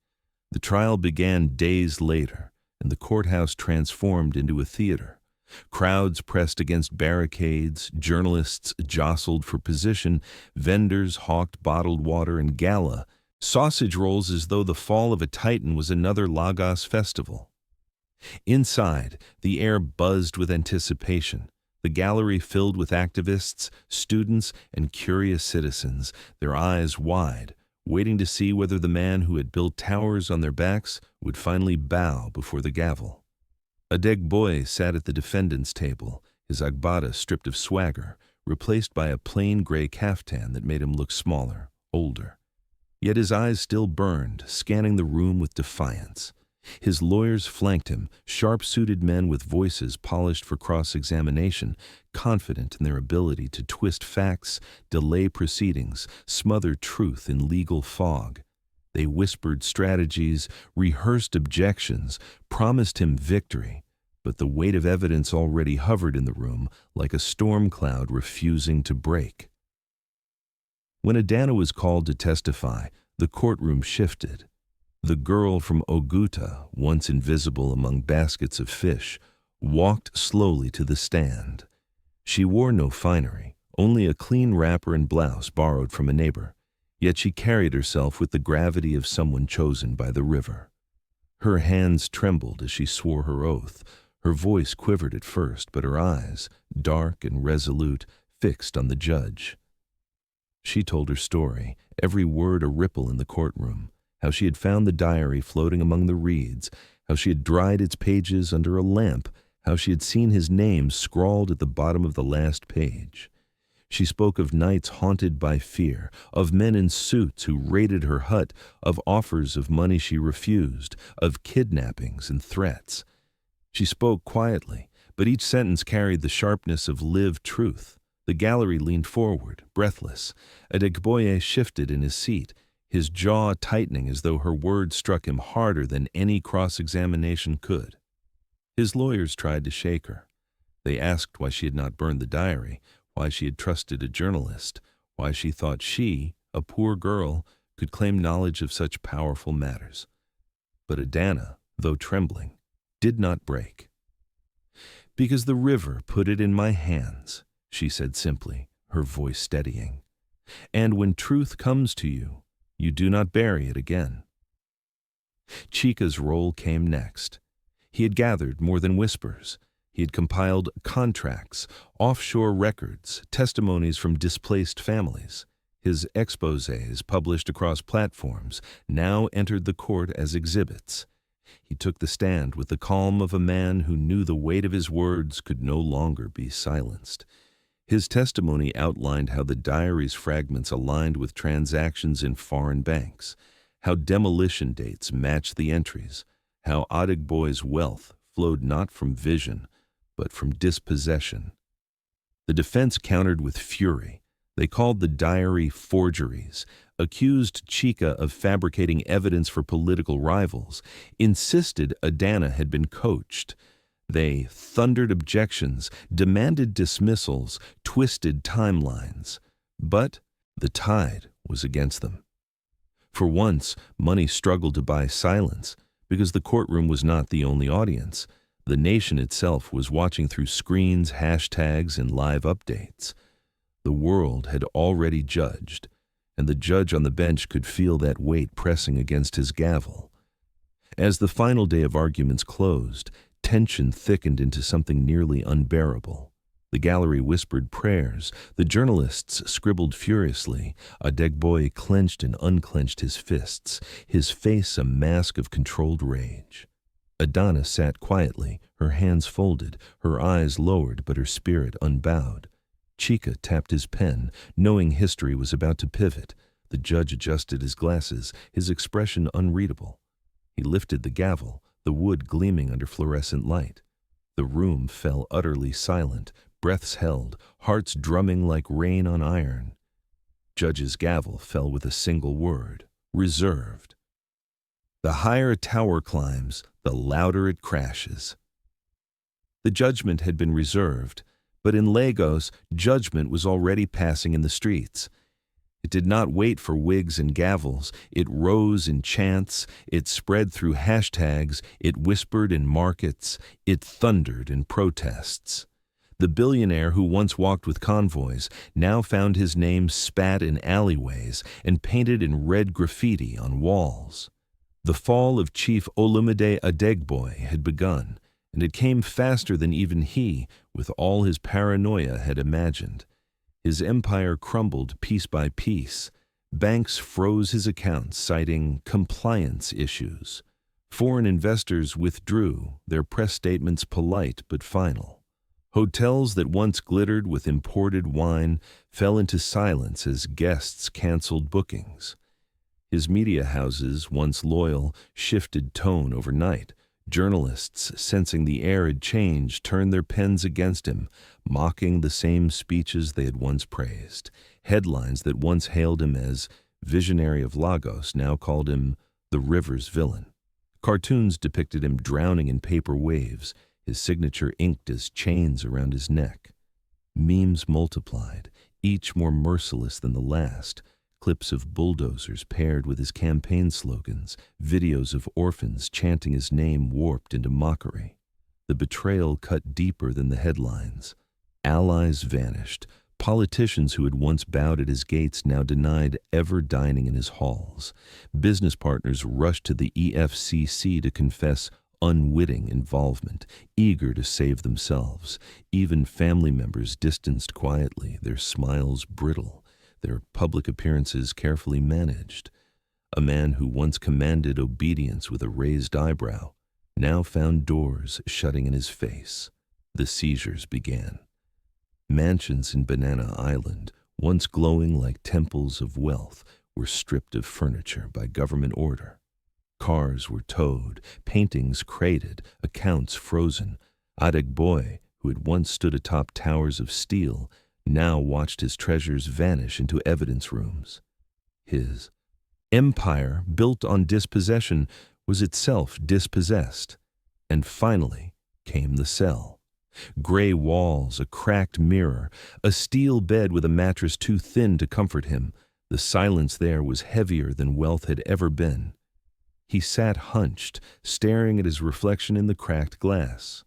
The trial began days later, and the courthouse transformed into a theater. Crowds pressed against barricades, journalists jostled for position, vendors hawked bottled water and gala, sausage rolls as though the fall of a titan was another Lagos festival. Inside, the air buzzed with anticipation. The gallery filled with activists, students, and curious citizens, their eyes wide, waiting to see whether the man who had built towers on their backs would finally bow before the gavel. Adegboye sat at the defendant's table, his agbada stripped of swagger, replaced by a plain gray kaftan that made him look smaller, older. Yet his eyes still burned, scanning the room with defiance. His lawyers flanked him, sharp-suited men with voices polished for cross-examination, confident in their ability to twist facts, delay proceedings, smother truth in legal fog. They whispered strategies, rehearsed objections, promised him victory, but the weight of evidence already hovered in the room like a storm cloud refusing to break. When Adanna was called to testify, the courtroom shifted. The girl from Oguta, once invisible among baskets of fish, walked slowly to the stand. She wore no finery, only a clean wrapper and blouse borrowed from a neighbor, yet she carried herself with the gravity of someone chosen by the river. Her hands trembled as she swore her oath. Her voice quivered at first, but her eyes, dark and resolute, fixed on the judge. She told her story, every word a ripple in the courtroom, how she had found the diary floating among the reeds, how she had dried its pages under a lamp, how she had seen his name scrawled at the bottom of the last page. She spoke of nights haunted by fear, of men in suits who raided her hut, of offers of money she refused, of kidnappings and threats. She spoke quietly, but each sentence carried the sharpness of lived truth. The gallery leaned forward, breathless. Adegboye shifted in his seat, his jaw tightening as though her words struck him harder than any cross-examination could. His lawyers tried to shake her. They asked why she had not burned the diary, why she had trusted a journalist, why she thought she, a poor girl, could claim knowledge of such powerful matters. But Adanna, though trembling, did not break. "Because the river put it in my hands," she said simply, her voice steadying. "And when truth comes to you, you do not bury it again." Chika's role came next. He had gathered more than whispers. He had compiled contracts, offshore records, testimonies from displaced families. His exposés, published across platforms, now entered the court as exhibits. He took the stand with the calm of a man who knew the weight of his words could no longer be silenced. His testimony outlined how the diary's fragments aligned with transactions in foreign banks, how demolition dates matched the entries, how Adegboye's wealth flowed not from vision, but from dispossession. The defense countered with fury. They called the diary forgeries, accused Chika of fabricating evidence for political rivals, insisted Adanna had been coached. They thundered objections, demanded dismissals, twisted timelines. But the tide was against them. For once, money struggled to buy silence, because the courtroom was not the only audience. The nation itself was watching through screens, hashtags, and live updates. The world had already judged, and the judge on the bench could feel that weight pressing against his gavel. As the final day of arguments closed, tension thickened into something nearly unbearable. The gallery whispered prayers. The journalists scribbled furiously. Adegboye clenched and unclenched his fists, his face a mask of controlled rage. Adanna sat quietly, her hands folded, her eyes lowered but her spirit unbowed. Chika tapped his pen, knowing history was about to pivot. The judge adjusted his glasses, his expression unreadable. He lifted the gavel, the wood gleaming under fluorescent light. The room fell utterly silent, breaths held, hearts drumming like rain on iron. Judge's gavel fell with a single word: reserved. The higher a tower climbs, the louder it crashes. The judgment had been reserved, but in Lagos, judgment was already passing in the streets. It did not wait for wigs and gavels. It rose in chants, it spread through hashtags, it whispered in markets, it thundered in protests. The billionaire who once walked with convoys now found his name spat in alleyways and painted in red graffiti on walls. The fall of Chief Olumide Adegboye had begun, and it came faster than even he, with all his paranoia, had imagined. His empire crumbled piece by piece. Banks froze his accounts, citing compliance issues. Foreign investors withdrew, their press statements polite but final. Hotels that once glittered with imported wine fell into silence as guests canceled bookings. His media houses, once loyal, shifted tone overnight. Journalists, sensing the air had changed, turned their pens against him, mocking the same speeches they had once praised. Headlines that once hailed him as visionary of Lagos now called him the river's villain. Cartoons depicted him drowning in paper waves, his signature inked as chains around his neck. Memes multiplied, each more merciless than the last. Clips of bulldozers paired with his campaign slogans, videos of orphans chanting his name warped into mockery. The betrayal cut deeper than the headlines. Allies vanished. Politicians who had once bowed at his gates now denied ever dining in his halls. Business partners rushed to the EFCC to confess unwitting involvement, eager to save themselves. Even family members distanced quietly, their smiles brittle, their public appearances carefully managed. A man who once commanded obedience with a raised eyebrow now found doors shutting in his face. The seizures began. Mansions in Banana Island, once glowing like temples of wealth, were stripped of furniture by government order. Cars were towed, paintings crated, accounts frozen. Adegboye, who had once stood atop towers of steel, now watched his treasures vanish into evidence rooms. His empire, built on dispossession, was itself dispossessed. And finally came the cell. Gray walls, a cracked mirror, a steel bed with a mattress too thin to comfort him. The silence there was heavier than wealth had ever been. He sat hunched, staring at his reflection in the cracked glass.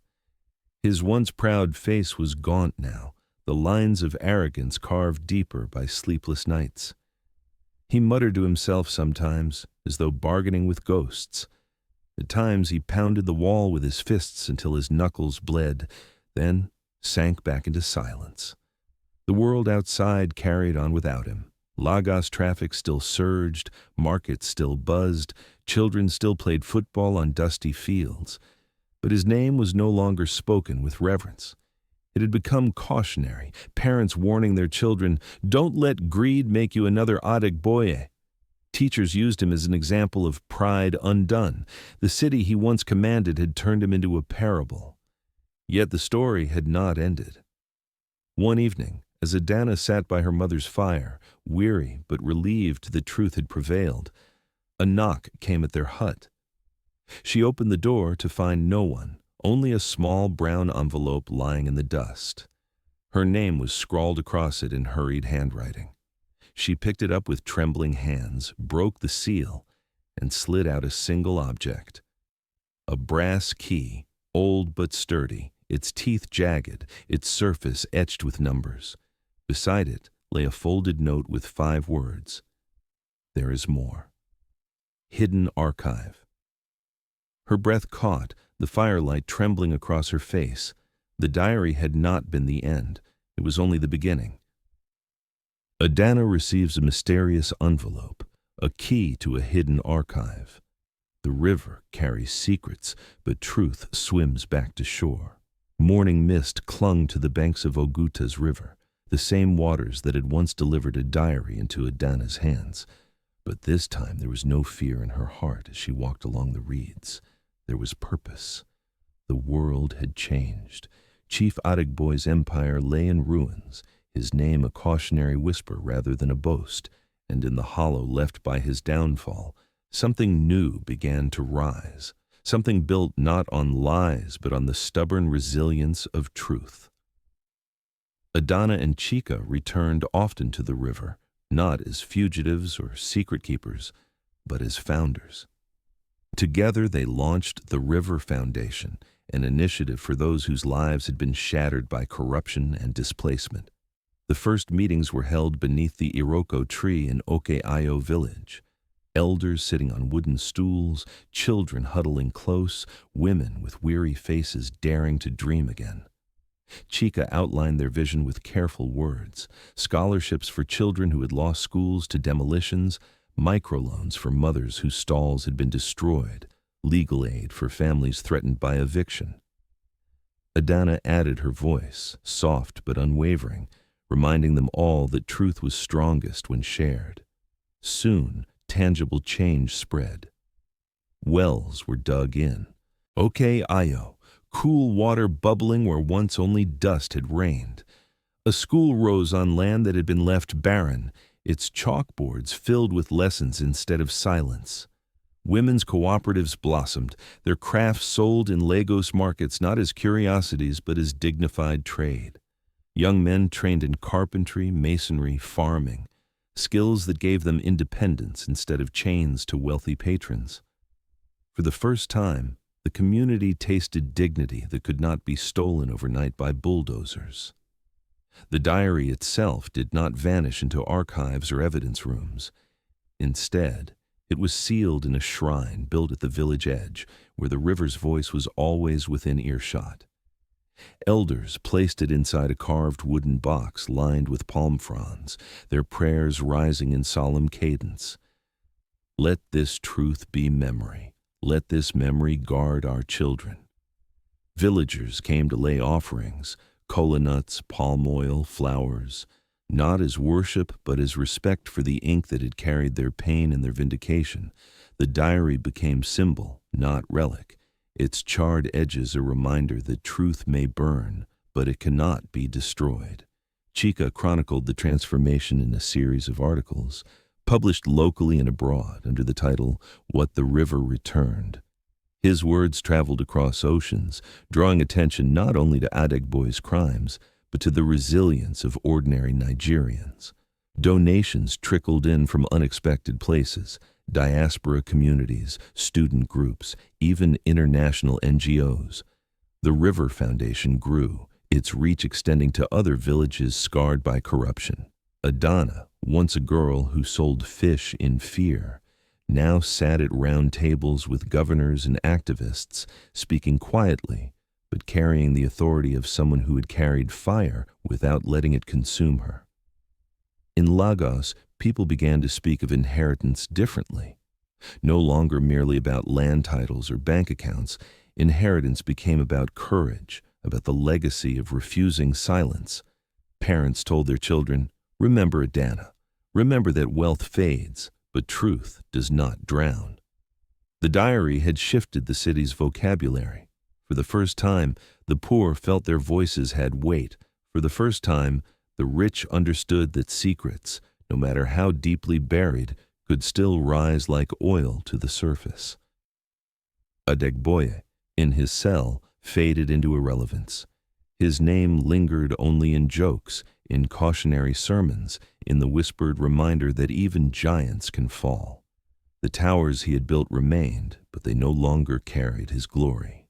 His once proud face was gaunt now, the lines of arrogance carved deeper by sleepless nights. He muttered to himself sometimes, as though bargaining with ghosts. At times he pounded the wall with his fists until his knuckles bled, then sank back into silence. The world outside carried on without him. Lagos traffic still surged, markets still buzzed, children still played football on dusty fields. But his name was no longer spoken with reverence. It had become cautionary, parents warning their children, "Don't let greed make you another Adegboye." Teachers used him as an example of pride undone. The city he once commanded had turned him into a parable. Yet the story had not ended. One evening, as Adanna sat by her mother's fire, weary but relieved the truth had prevailed, a knock came at their hut. She opened the door to find no one, only a small brown envelope lying in the dust. Her name was scrawled across it in hurried handwriting. She picked it up with trembling hands, broke the seal, and slid out a single object. A brass key, old but sturdy, its teeth jagged, its surface etched with numbers. Beside it lay a folded note with 5 words. There is more. Hidden archive. Her breath caught, the firelight trembling across her face. The diary had not been the end. It was only the beginning. Adanna receives a mysterious envelope, a key to a hidden archive. The river carries secrets, but truth swims back to shore. Morning mist clung to the banks of Oguta's river, the same waters that had once delivered a diary into Adanna's hands. But this time there was no fear in her heart as she walked along the reeds. There was purpose. The world had changed. Chief Adegboye's empire lay in ruins, his name a cautionary whisper rather than a boast, and in the hollow left by his downfall, something new began to rise, something built not on lies but on the stubborn resilience of truth. Adanna and Chika returned often to the river, not as fugitives or secret keepers, but as founders. Together they launched the River Foundation, an initiative for those whose lives had been shattered by corruption and displacement. The first meetings were held beneath the Iroko tree in Oke-Ayo village. Elders sitting on wooden stools, children huddling close, women with weary faces daring to dream again. Chika outlined their vision with careful words: scholarships for children who had lost schools to demolitions, microloans for mothers whose stalls had been destroyed, legal aid for families threatened by eviction. Adanna added her voice, soft but unwavering, reminding them all that truth was strongest when shared. Soon, tangible change spread. Wells were dug in. Ayo, cool water bubbling where once only dust had reigned. A school rose on land that had been left barren, its chalkboards filled with lessons instead of silence. Women's cooperatives blossomed, their crafts sold in Lagos markets not as curiosities but as dignified trade. Young men trained in carpentry, masonry, farming, skills that gave them independence instead of chains to wealthy patrons. For the first time, the community tasted dignity that could not be stolen overnight by bulldozers. The diary itself did not vanish into archives or evidence rooms. Instead, it was sealed in a shrine built at the village edge, where the river's voice was always within earshot. Elders placed it inside a carved wooden box lined with palm fronds, their prayers rising in solemn cadence. Let this truth be memory. Let this memory guard our children. Villagers came to lay offerings, kola nuts, palm oil, flowers, not as worship but as respect for the ink that had carried their pain and their vindication. The diary became symbol, not relic, its charred edges a reminder that truth may burn, but it cannot be destroyed. Chika chronicled the transformation in a series of articles, published locally and abroad under the title, What the River Returned. His words traveled across oceans, drawing attention not only to Adegboye's crimes, but to the resilience of ordinary Nigerians. Donations trickled in from unexpected places, diaspora communities, student groups, even international NGOs. The River Foundation grew, its reach extending to other villages scarred by corruption. Adanna, once a girl who sold fish in fear, now sat at round tables with governors and activists, speaking quietly, but carrying the authority of someone who had carried fire without letting it consume her. In Lagos, people began to speak of inheritance differently. No longer merely about land titles or bank accounts, inheritance became about courage, about the legacy of refusing silence. Parents told their children, remember Adanna, remember that wealth fades, but truth does not drown. The diary had shifted the city's vocabulary. For the first time, the poor felt their voices had weight. For the first time, the rich understood that secrets, no matter how deeply buried, could still rise like oil to the surface. Adegboye, in his cell, faded into irrelevance. His name lingered only in jokes, in cautionary sermons, in the whispered reminder that even giants can fall. The towers he had built remained, but they no longer carried his glory.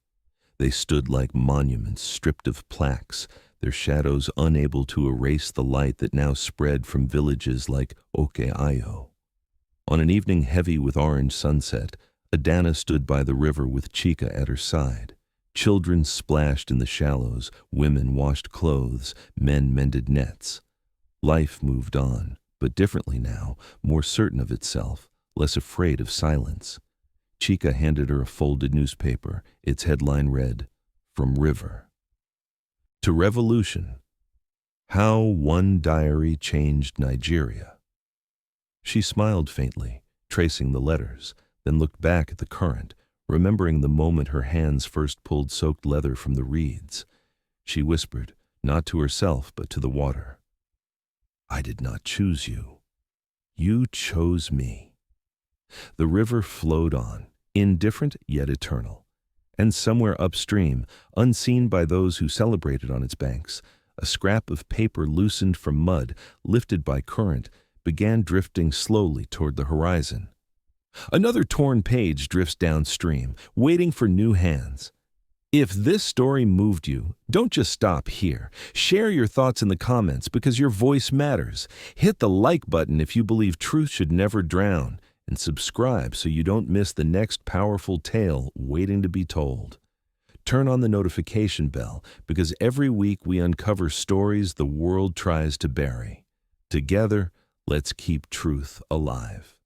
They stood like monuments stripped of plaques, their shadows unable to erase the light that now spread from villages like Ayo. On an evening heavy with orange sunset, Adanna stood by the river with Chika at her side. Children splashed in the shallows, women washed clothes, men mended nets. Life moved on, but differently now, more certain of itself, less afraid of silence. Chika handed her a folded newspaper. Its headline read, From River to Revolution, How One Diary Changed Nigeria. She smiled faintly, tracing the letters, then looked back at the current, remembering the moment her hands first pulled soaked leather from the reeds. She whispered, not to herself but to the water, I did not choose you. You chose me. The river flowed on, indifferent yet eternal. And somewhere upstream, unseen by those who celebrated on its banks, a scrap of paper loosened from mud, lifted by current, began drifting slowly toward the horizon. Another torn page drifts downstream, waiting for new hands. If this story moved you, don't just stop here. Share your thoughts in the comments because your voice matters. Hit the like button if you believe truth should never drown, and subscribe so you don't miss the next powerful tale waiting to be told. Turn on the notification bell because every week we uncover stories the world tries to bury. Together, let's keep truth alive.